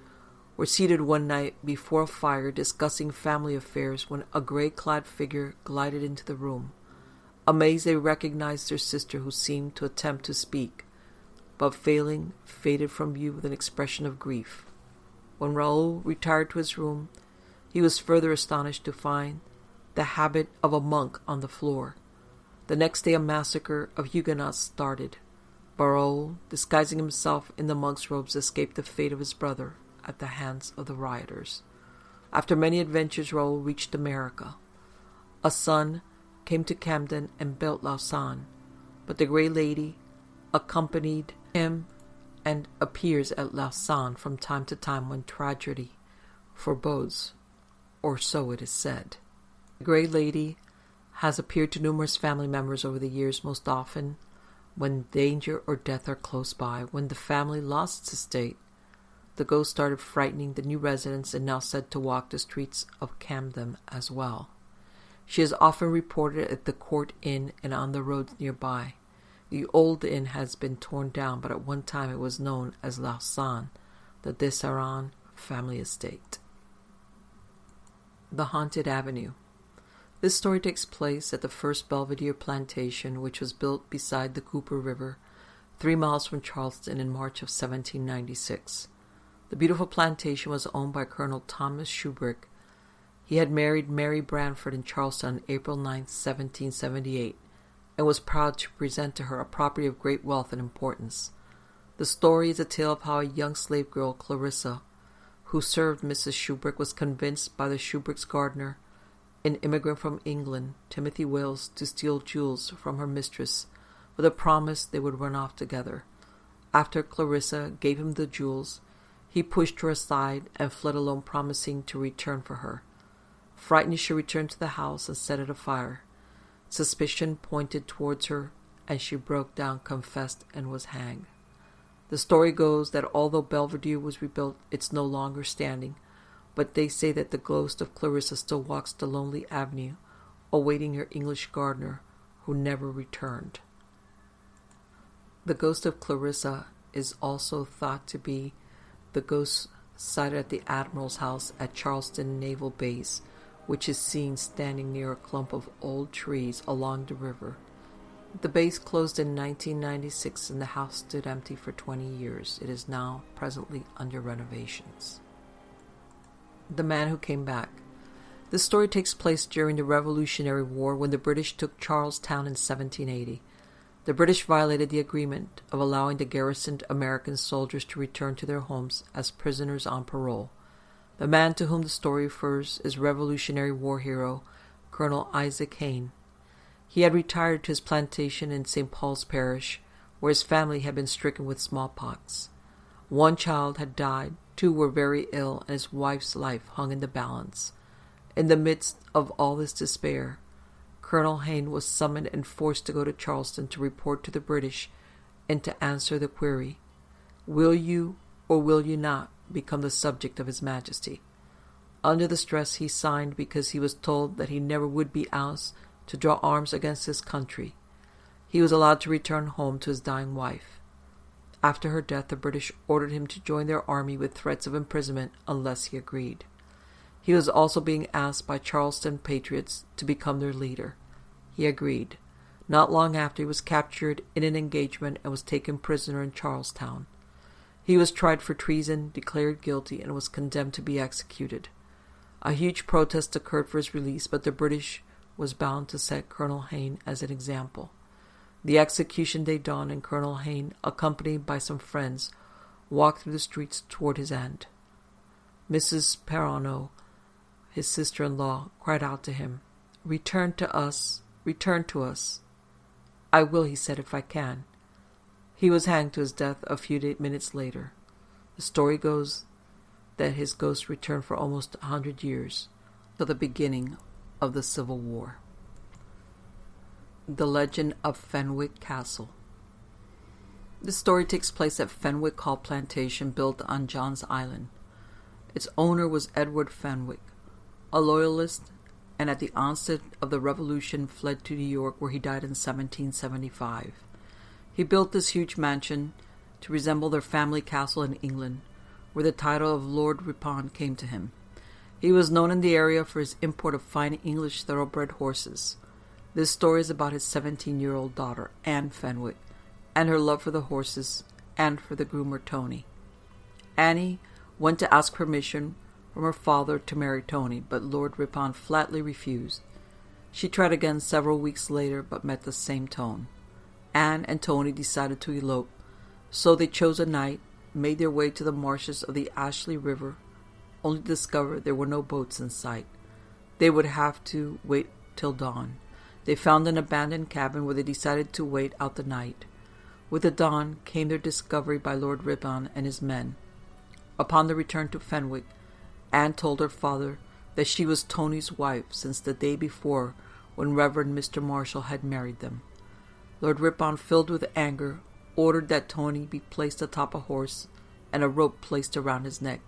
were seated one night before a fire discussing family affairs when a gray-clad figure glided into the room. Amazed, they recognized their sister, who seemed to attempt to speak, but failing, faded from view with an expression of grief. When Raoul retired to his room, he was further astonished to find the habit of a monk on the floor. The next day a massacre of Huguenots started. Raoul, disguising himself in the monk's robes, escaped the fate of his brother at the hands of the rioters. After many adventures, Raoul reached America. A son came to Camden and built Lausanne, but the Grey Lady accompanied him and appears at Lausanne from time to time when tragedy forebodes, or so it is said. The Grey Lady has appeared to numerous family members over the years, most often when danger or death are close by. When the family lost its estate, the ghost started frightening the new residents and now said to walk the streets of Camden as well. She is often reported at the Court Inn and on the roads nearby. The old inn has been torn down, but at one time it was known as Lausanne, the Desarron family estate. The Haunted Avenue. This story takes place at the first Belvedere plantation, which was built beside the Cooper River, 3 miles from Charleston in March of 1796. The beautiful plantation was owned by Colonel Thomas Shubrick. He had married Mary Branford in Charleston on April 9, 1778, and was proud to present to her a property of great wealth and importance. The story is a tale of how a young slave girl, Clarissa, who served Mrs. Shubrick, was convinced by the Shubrick's gardener, an immigrant from England, Timothy Wales, to steal jewels from her mistress, with a promise they would run off together. After Clarissa gave him the jewels, he pushed her aside and fled alone, promising to return for her. Frightened, she returned to the house and set it afire. Suspicion pointed towards her, and she broke down, confessed, and was hanged. The story goes that although Belvedere was rebuilt, it's no longer standing, but they say that the ghost of Clarissa still walks the lonely avenue, awaiting her English gardener, who never returned. The ghost of Clarissa is also thought to be the ghost sighted at the Admiral's house at Charleston Naval Base, which is seen standing near a clump of old trees along the river. The base closed in 1996 and the house stood empty for 20 years. It is now presently under renovations. The Man Who Came Back. This story takes place during the Revolutionary War when the British took Charlestown in 1780. The British violated the agreement of allowing the garrisoned American soldiers to return to their homes as prisoners on parole. The man to whom the story refers is Revolutionary War hero Colonel Isaac Hayne. He had retired to his plantation in St. Paul's Parish, where his family had been stricken with smallpox. One child had died, 2 were very ill, and his wife's life hung in the balance. In the midst of all this despair, Colonel Hayne was summoned and forced to go to Charleston to report to the British and to answer the query, "Will you or will you not become the subject of His Majesty?" Under the stress he signed because he was told that he never would be asked to draw arms against his country. He was allowed to return home to his dying wife. After her death, the British ordered him to join their army with threats of imprisonment unless he agreed. He was also being asked by Charleston patriots to become their leader. He agreed. Not long after, he was captured in an engagement and was taken prisoner in Charlestown. He was tried for treason, declared guilty, and was condemned to be executed. A huge protest occurred for his release, but the British was bound to set Colonel Hayne as an example. The execution day dawned, and Colonel Hayne, accompanied by some friends, walked through the streets toward his end. Mrs. Perronneau, his sister-in-law, cried out to him, "Return to us, return to us." "I will," he said, "if I can." He was hanged to his death a few minutes later. The story goes that his ghost returned for almost 100 years, till the beginning of the Civil War. The Legend of Fenwick Castle. This story takes place at Fenwick Hall Plantation, built on John's Island. Its owner was Edward Fenwick, a loyalist, and at the onset of the Revolution fled to New York, where he died in 1775. He built this huge mansion to resemble their family castle in England, where the title of Lord Ripon came to him. He was known in the area for his import of fine English thoroughbred horses. This story is about his 17-year-old daughter, Anne Fenwick, and her love for the horses and for the groomer Tony. Annie went to ask permission from her father to marry Tony, but Lord Ripon flatly refused. She tried again several weeks later, but met the same tone. Anne and Tony decided to elope, so they chose a night, made their way to the marshes of the Ashley River, only to discover there were no boats in sight. They would have to wait till dawn. They found an abandoned cabin where they decided to wait out the night. With the dawn came their discovery by Lord Ripon and his men. Upon their return to Fenwick, Anne told her father that she was Tony's wife since the day before, when Reverend Mr. Marshall had married them. Lord Ripon, filled with anger, ordered that Tony be placed atop a horse and a rope placed around his neck.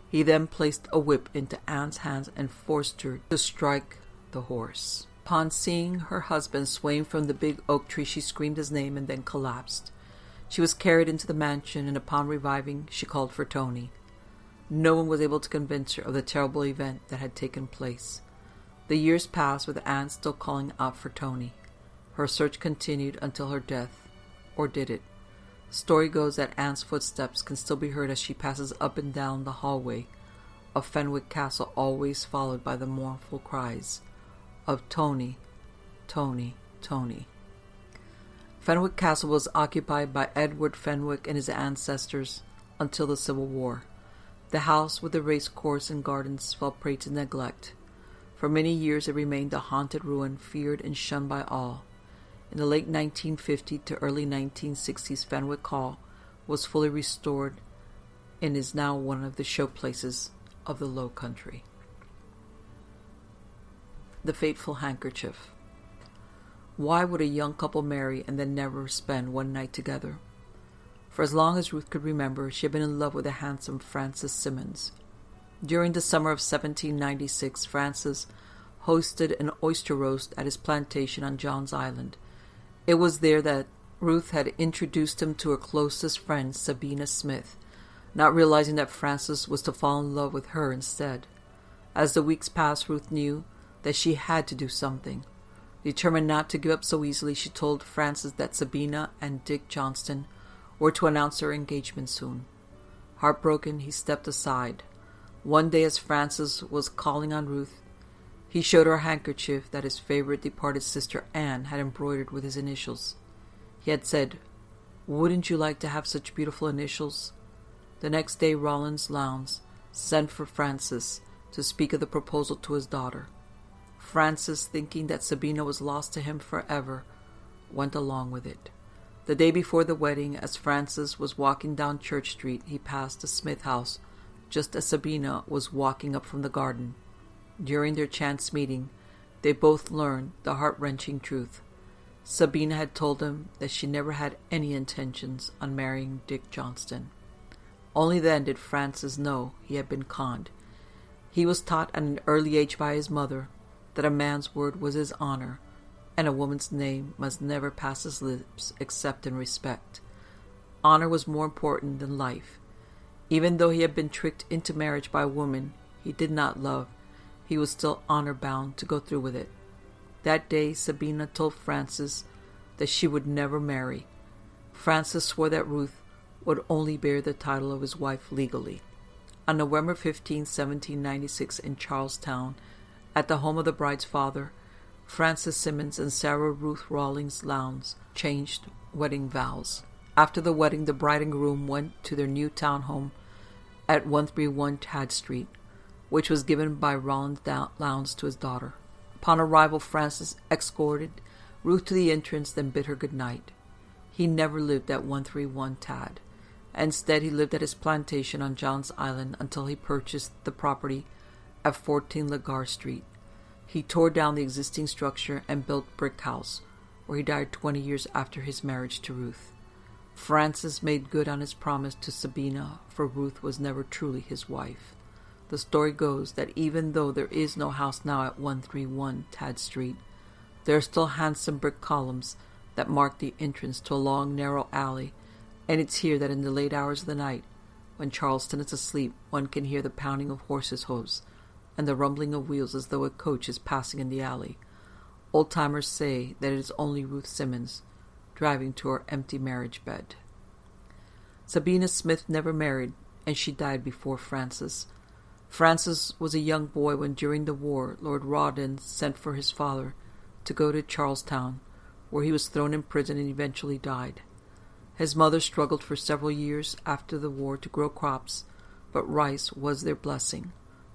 He then placed a whip into Anne's hands and forced her to strike the horse. Upon seeing her husband swaying from the big oak tree, she screamed his name and then collapsed. She was carried into the mansion, and upon reviving, she called for Tony. No one was able to convince her of the terrible event that had taken place. The years passed with Anne still calling out for Tony. Her search continued until her death, or did it? Story goes that Anne's footsteps can still be heard as she passes up and down the hallway of Fenwick Castle, always followed by the mournful cries of Tony, Tony, Tony. Fenwick Castle was occupied by Edward Fenwick and his ancestors until the Civil War. The house with the race course and gardens fell prey to neglect. For many years it remained a haunted ruin, feared and shunned by all. In the late 1950s to early 1960s, Fenwick Hall was fully restored and is now one of the showplaces of the Low Country. The Fateful Handkerchief. Why would a young couple marry and then never spend one night together? For as long as Ruth could remember, she had been in love with the handsome Francis Simmons. During the summer of 1796, Francis hosted an oyster roast at his plantation on John's Island. It was there that Ruth had introduced him to her closest friend, Sabina Smith, not realizing that Francis was to fall in love with her instead. As the weeks passed, Ruth knew that she had to do something. Determined not to give up so easily, she told Francis that Sabina and Dick Johnston were to announce their engagement soon. Heartbroken, he stepped aside. One day, as Francis was calling on Ruth, he showed her a handkerchief that his favorite departed sister Anne had embroidered with his initials. He had said, "Wouldn't you like to have such beautiful initials?" The next day, Rollins Lowndes sent for Francis to speak of the proposal to his daughter. Francis, thinking that Sabina was lost to him forever, went along with it. The day before the wedding, as Francis was walking down Church Street, he passed the Smith house just as Sabina was walking up from the garden. During their chance meeting, they both learned the heart-wrenching truth. Sabina had told him that she never had any intentions on marrying Dick Johnston. Only then did Francis know he had been conned. He was taught at an early age by his mother that a man's word was his honor, and a woman's name must never pass his lips except in respect. Honor was more important than life. Even though he had been tricked into marriage by a woman he did not love, he was still honor-bound to go through with it. That day, Sabina told Francis that she would never marry. Francis swore that Ruth would only bear the title of his wife legally. On November 15, 1796, in Charlestown, at the home of the bride's father, Francis Simmons and Sarah Ruth Rawlings Lowndes changed wedding vows. After the wedding, the bride and groom went to their new town home at 131 Tad Street, which was given by Rollins Lowndes to his daughter. Upon arrival, Francis escorted Ruth to the entrance, then bid her good night. He never lived at 131 Tad. Instead, he lived at his plantation on John's Island until he purchased the property at 14 Lagar Street. He tore down the existing structure and built Brick House, where he died 20 years after his marriage to Ruth. Francis made good on his promise to Sabina, for Ruth was never truly his wife. The story goes that even though there is no house now at 131 Tad Street, there are still handsome brick columns that mark the entrance to a long, narrow alley, and it's here that in the late hours of the night, when Charleston is asleep, one can hear the pounding of horses' hoofs and the rumbling of wheels as though a coach is passing in the alley. Old-timers say that it is only Ruth Simmons driving to her empty marriage bed. Sabina Smith never married, and she died before Francis. Francis was a young boy when, during the war, Lord Rawdon sent for his father to go to Charlestown, where he was thrown in prison and eventually died. His mother struggled for several years after the war to grow crops, but rice was their blessing.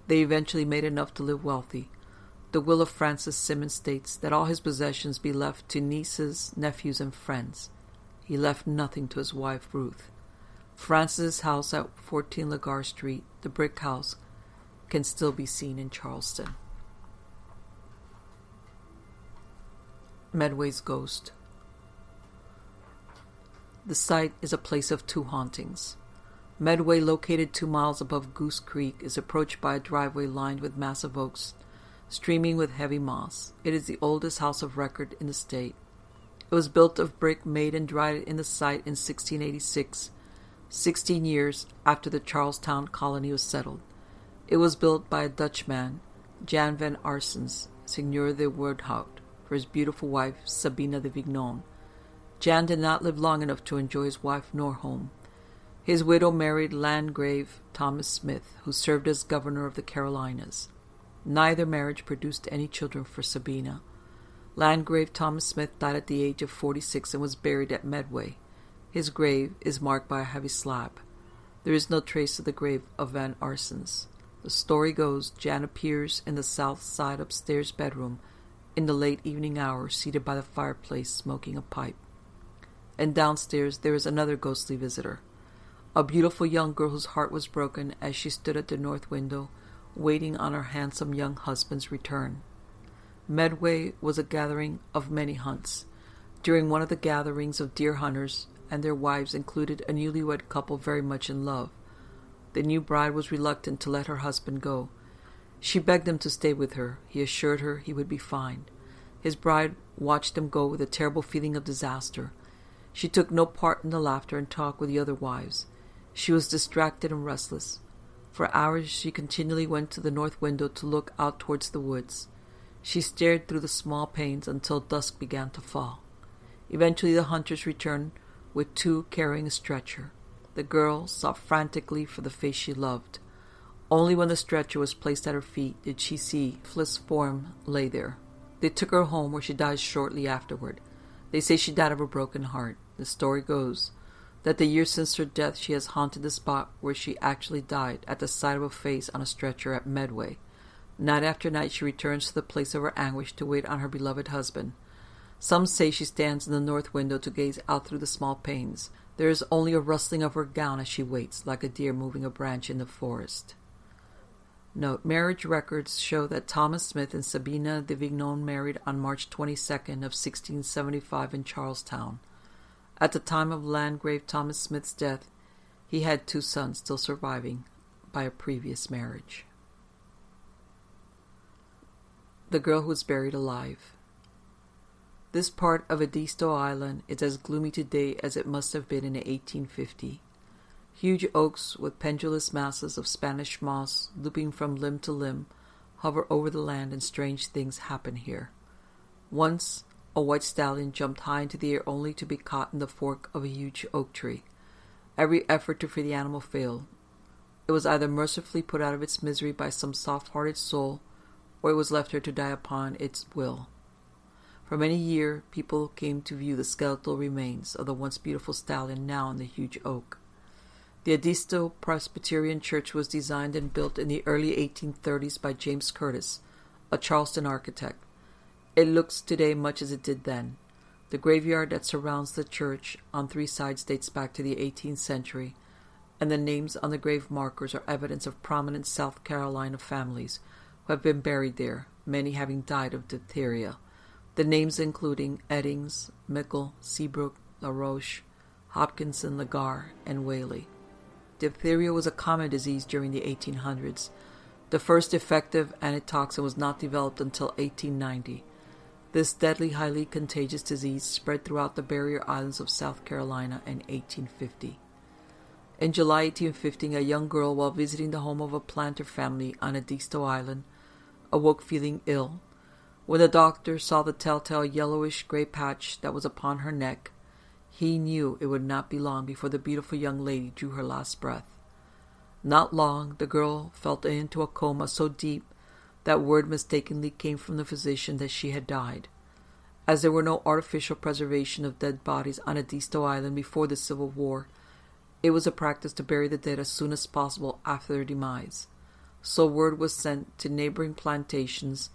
They eventually made enough to live wealthy. The will of Francis Simmons states that all his possessions be left to nieces, nephews, and friends. He left nothing to his wife, Ruth. Francis's house at 14 Lagar Street, the brick house, can still be seen in Charleston. Medway's Ghost. The site is a place of two hauntings. Medway, located 2 miles above Goose Creek, is approached by a driveway lined with massive oaks, streaming with heavy moss. It is the oldest house of record in the state. It was built of brick made and dried in the site in 1686, 16 years after the Charlestown colony was settled. It was built by a Dutchman, Jan van Arsens, Seigneur de Woordhout, for his beautiful wife, Sabina de Vignon. Jan did not live long enough to enjoy his wife nor home. His widow married Landgrave Thomas Smith, who served as governor of the Carolinas. Neither marriage produced any children for Sabina. Landgrave Thomas Smith died at the age of 46 and was buried at Medway. His grave is marked by a heavy slab. There is no trace of the grave of Van Arsens. The story goes, Jan appears in the south side upstairs bedroom in the late evening hours, seated by the fireplace smoking a pipe. And downstairs there is another ghostly visitor, a beautiful young girl whose heart was broken as she stood at the north window, waiting on her handsome young husband's return. Medway was a gathering of many hunts. During one of the gatherings of deer hunters and their wives included a newlywed couple very much in love. The new bride was reluctant to let her husband go. She begged him to stay with her. He assured her he would be fine. His bride watched him go with a terrible feeling of disaster. She took no part in the laughter and talk with the other wives. She was distracted and restless. For hours she continually went to the north window to look out towards the woods. She stared through the small panes until dusk began to fall. Eventually the hunters returned with two carrying a stretcher. The girl sought frantically for the face she loved. Only when the stretcher was placed at her feet did she see Fliss' form lay there. They took her home, where she died shortly afterward. They say she died of a broken heart. The story goes that the year since her death she has haunted the spot where she actually died, at the sight of a face on a stretcher at Medway. Night after night she returns to the place of her anguish to wait on her beloved husband. Some say she stands in the north window to gaze out through the small panes. There is only a rustling of her gown as she waits, like a deer moving a branch in the forest. Note: marriage records show that Thomas Smith and Sabina de Vignon married on March 22nd of 1675 in Charlestown. At the time of Landgrave Thomas Smith's death, he had 2 sons still surviving by a previous marriage. The girl who was buried alive. This part of Edisto Island is as gloomy today as it must have been in 1850. Huge oaks with pendulous masses of Spanish moss looping from limb to limb hover over the land, and strange things happen here. Once, a white stallion jumped high into the air only to be caught in the fork of a huge oak tree. Every effort to free the animal failed. It was either mercifully put out of its misery by some soft-hearted soul, or it was left there to die upon its will. For many years, people came to view the skeletal remains of the once beautiful stallion now in the huge oak. The Edisto Presbyterian Church was designed and built in the early 1830s by James Curtis, a Charleston architect. It looks today much as it did then. The graveyard that surrounds the church on 3 sides dates back to the 18th century, and the names on the grave markers are evidence of prominent South Carolina families who have been buried there, many having died of diphtheria. The names including Eddings, Mickle, Seabrook, LaRoche, Hopkinson, Lagar, and Whaley. Diphtheria was a common disease during the 1800s. The first effective antitoxin was not developed until 1890. This deadly, highly contagious disease spread throughout the barrier islands of South Carolina in 1850. In July 1850, a young girl, while visiting the home of a planter family on Edisto Island, awoke feeling ill. When the doctor saw the telltale yellowish-gray patch that was upon her neck, he knew it would not be long before the beautiful young lady drew her last breath. Not long, the girl fell into a coma so deep that word mistakenly came from the physician that she had died. As there were no artificial preservation of dead bodies on Edisto Island before the Civil War, it was a practice to bury the dead as soon as possible after their demise. So word was sent to neighboring plantations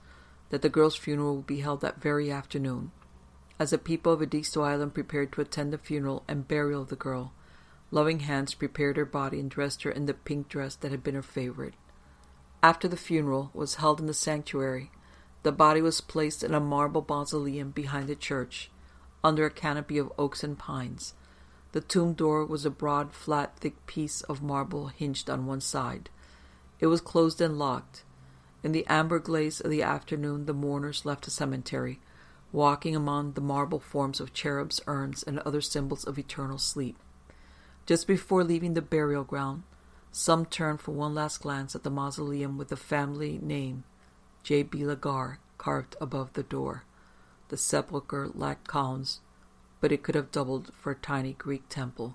that the girl's funeral would be held that very afternoon. As the people of Edisto Island prepared to attend the funeral and burial of the girl, loving hands prepared her body and dressed her in the pink dress that had been her favorite. After the funeral was held in the sanctuary, the body was placed in a marble mausoleum behind the church, under a canopy of oaks and pines. The tomb door was a broad, flat, thick piece of marble hinged on one side. It was closed and locked. In the amber glaze of the afternoon, the mourners left the cemetery, walking among the marble forms of cherubs, urns, and other symbols of eternal sleep. Just before leaving the burial ground, some turned for one last glance at the mausoleum with the family name, J.B. Lagar, carved above the door. The sepulchre lacked columns, but it could have doubled for a tiny Greek temple.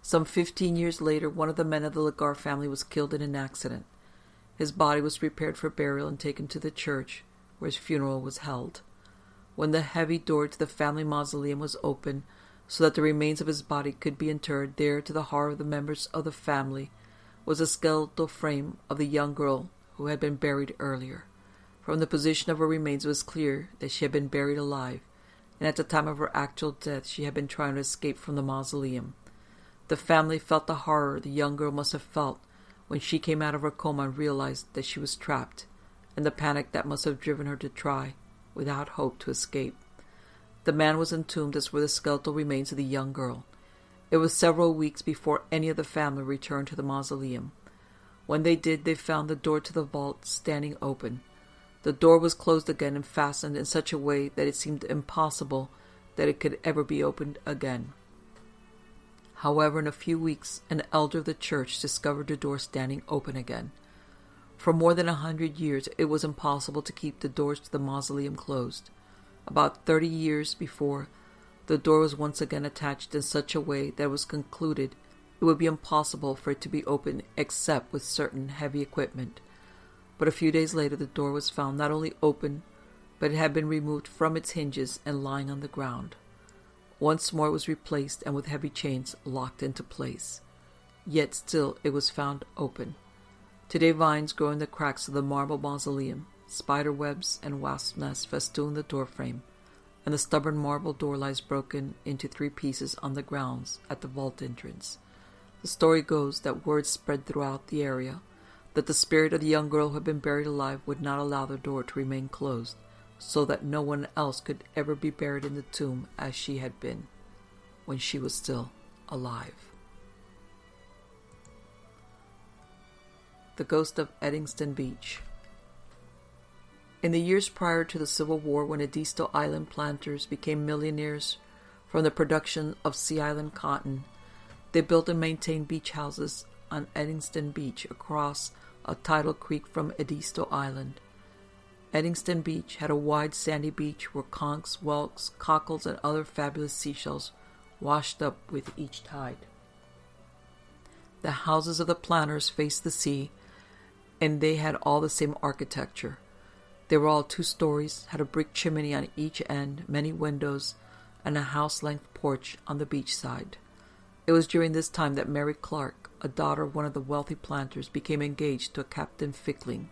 Some 15 years later, one of the men of the Lagar family was killed in an accident. His body was prepared for burial and taken to the church, where his funeral was held. When the heavy door to the family mausoleum was opened, so that the remains of his body could be interred, there, to the horror of the members of the family, was a skeletal frame of the young girl who had been buried earlier. From the position of her remains, it was clear that she had been buried alive, and at the time of her actual death she had been trying to escape from the mausoleum. The family felt the horror the young girl must have felt when she came out of her coma and realized that she was trapped, and the panic that must have driven her to try, without hope, to escape. The man was entombed, as were the skeletal remains of the young girl. It was several weeks before any of the family returned to the mausoleum. When they did, they found the door to the vault standing open. The door was closed again and fastened in such a way that it seemed impossible that it could ever be opened again. However, in a few weeks, an elder of the church discovered the door standing open again. For more than 100 years, it was impossible to keep the doors to the mausoleum closed. About 30 years before, the door was once again attached in such a way that it was concluded it would be impossible for it to be opened except with certain heavy equipment. But a few days later, the door was found not only open, but it had been removed from its hinges and lying on the ground. Once more it was replaced and with heavy chains locked into place. Yet still it was found open. Today vines grow in the cracks of the marble mausoleum, spider webs and wasp nests festoon the doorframe, and the stubborn marble door lies broken into 3 pieces on the grounds at the vault entrance. The story goes that word spread throughout the area that the spirit of the young girl who had been buried alive would not allow the door to remain closed, so that no one else could ever be buried in the tomb as she had been, when she was still alive. The Ghost of Eddington Beach. In the years prior to the Civil War, when Edisto Island planters became millionaires from the production of Sea Island cotton, they built and maintained beach houses on Eddington Beach across a tidal creek from Edisto Island. Eddington Beach had a wide sandy beach where conchs, whelks, cockles, and other fabulous seashells washed up with each tide. The houses of the planters faced the sea, and they had all the same architecture. They were all 2 stories, had a brick chimney on each end, many windows, and a house-length porch on the beach side. It was during this time that Mary Clark, a daughter of one of the wealthy planters, became engaged to a Captain Fickling.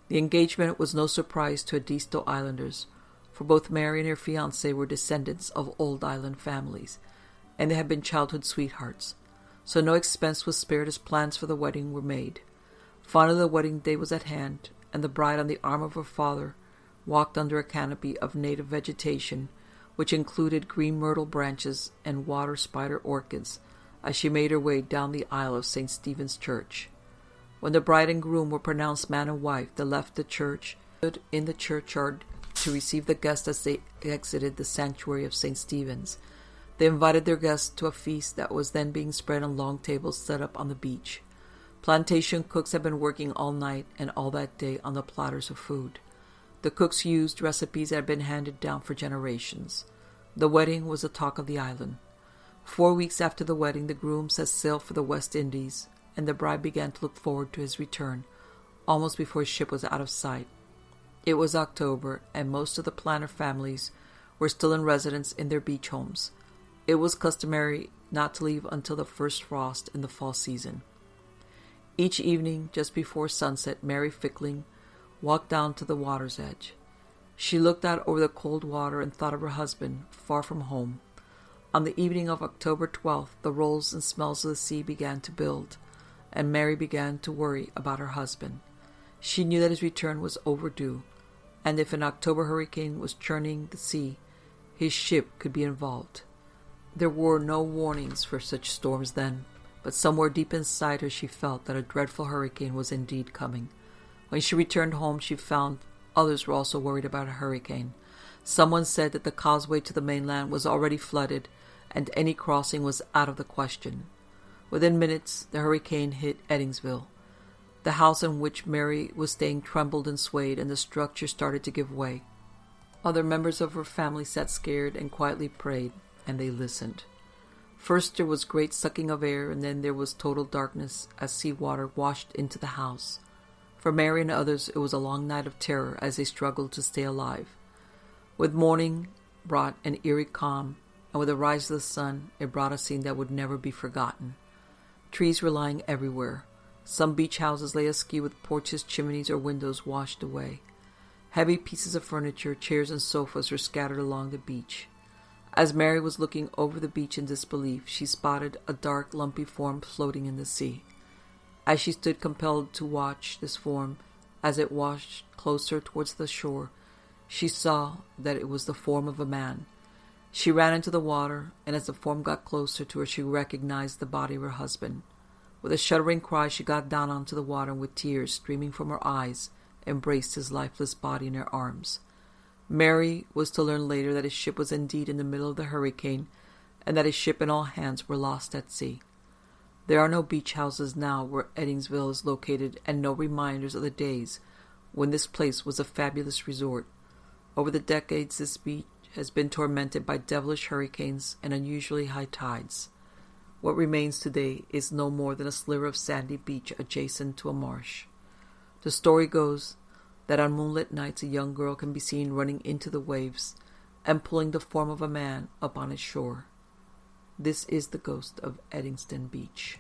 The engagement was no surprise to Edisto Islanders, for both Mary and her fiancé were descendants of old island families, and they had been childhood sweethearts, so no expense was spared as plans for the wedding were made. Finally, the wedding day was at hand, and the bride, on the arm of her father, walked under a canopy of native vegetation, which included green myrtle branches and water spider orchids, as she made her way down the aisle of St. Stephen's Church. When the bride and groom were pronounced man and wife, they left the church, stood in the churchyard to receive the guests as they exited the sanctuary of St. Stephen's. They invited their guests to a feast that was then being spread on long tables set up on the beach. Plantation cooks had been working all night and all that day on the platters of food. The cooks used recipes that had been handed down for generations. The wedding was the talk of the island. 4 weeks after the wedding, the groom set sail for the West Indies, and the bride began to look forward to his return, almost before his ship was out of sight. It was October, and most of the planter families were still in residence in their beach homes. It was customary not to leave until the first frost in the fall season. Each evening, just before sunset, Mary Fickling walked down to the water's edge. She looked out over the cold water and thought of her husband, far from home. On the evening of October 12th, the rolls and smells of the sea began to build, and Mary began to worry about her husband. She knew that his return was overdue, and if an October hurricane was churning the sea, his ship could be involved. There were no warnings for such storms then, but somewhere deep inside her she felt that a dreadful hurricane was indeed coming. When she returned home, she found others were also worried about a hurricane. Someone said that the causeway to the mainland was already flooded, and any crossing was out of the question. Within minutes, the hurricane hit Eddingsville. The house in which Mary was staying trembled and swayed, and the structure started to give way. Other members of her family sat scared and quietly prayed, and they listened. First there was great sucking of air, and then there was total darkness as sea water washed into the house. For Mary and others it was a long night of terror as they struggled to stay alive. With morning brought an eerie calm, and with the rise of the sun it brought a scene that would never be forgotten. Trees were lying everywhere. Some beach houses lay askew with porches, chimneys, or windows washed away. Heavy pieces of furniture, chairs, and sofas were scattered along the beach. As Mary was looking over the beach in disbelief, she spotted a dark, lumpy form floating in the sea. As she stood compelled to watch this form, as it washed closer towards the shore, she saw that it was the form of a man. She ran into the water, and as the form got closer to her, she recognized the body of her husband. With a shuddering cry, she got down onto the water, and with tears streaming from her eyes, embraced his lifeless body in her arms. Mary was to learn later that his ship was indeed in the middle of the hurricane, and that his ship and all hands were lost at sea. There are no beach houses now where Eddingsville is located, and no reminders of the days when this place was a fabulous resort. Over the decades, this beach has been tormented by devilish hurricanes and unusually high tides. What remains today is no more than a sliver of sandy beach adjacent to a marsh. The story goes that on moonlit nights a young girl can be seen running into the waves and pulling the form of a man up on its shore. This is the ghost of Eddingston Beach.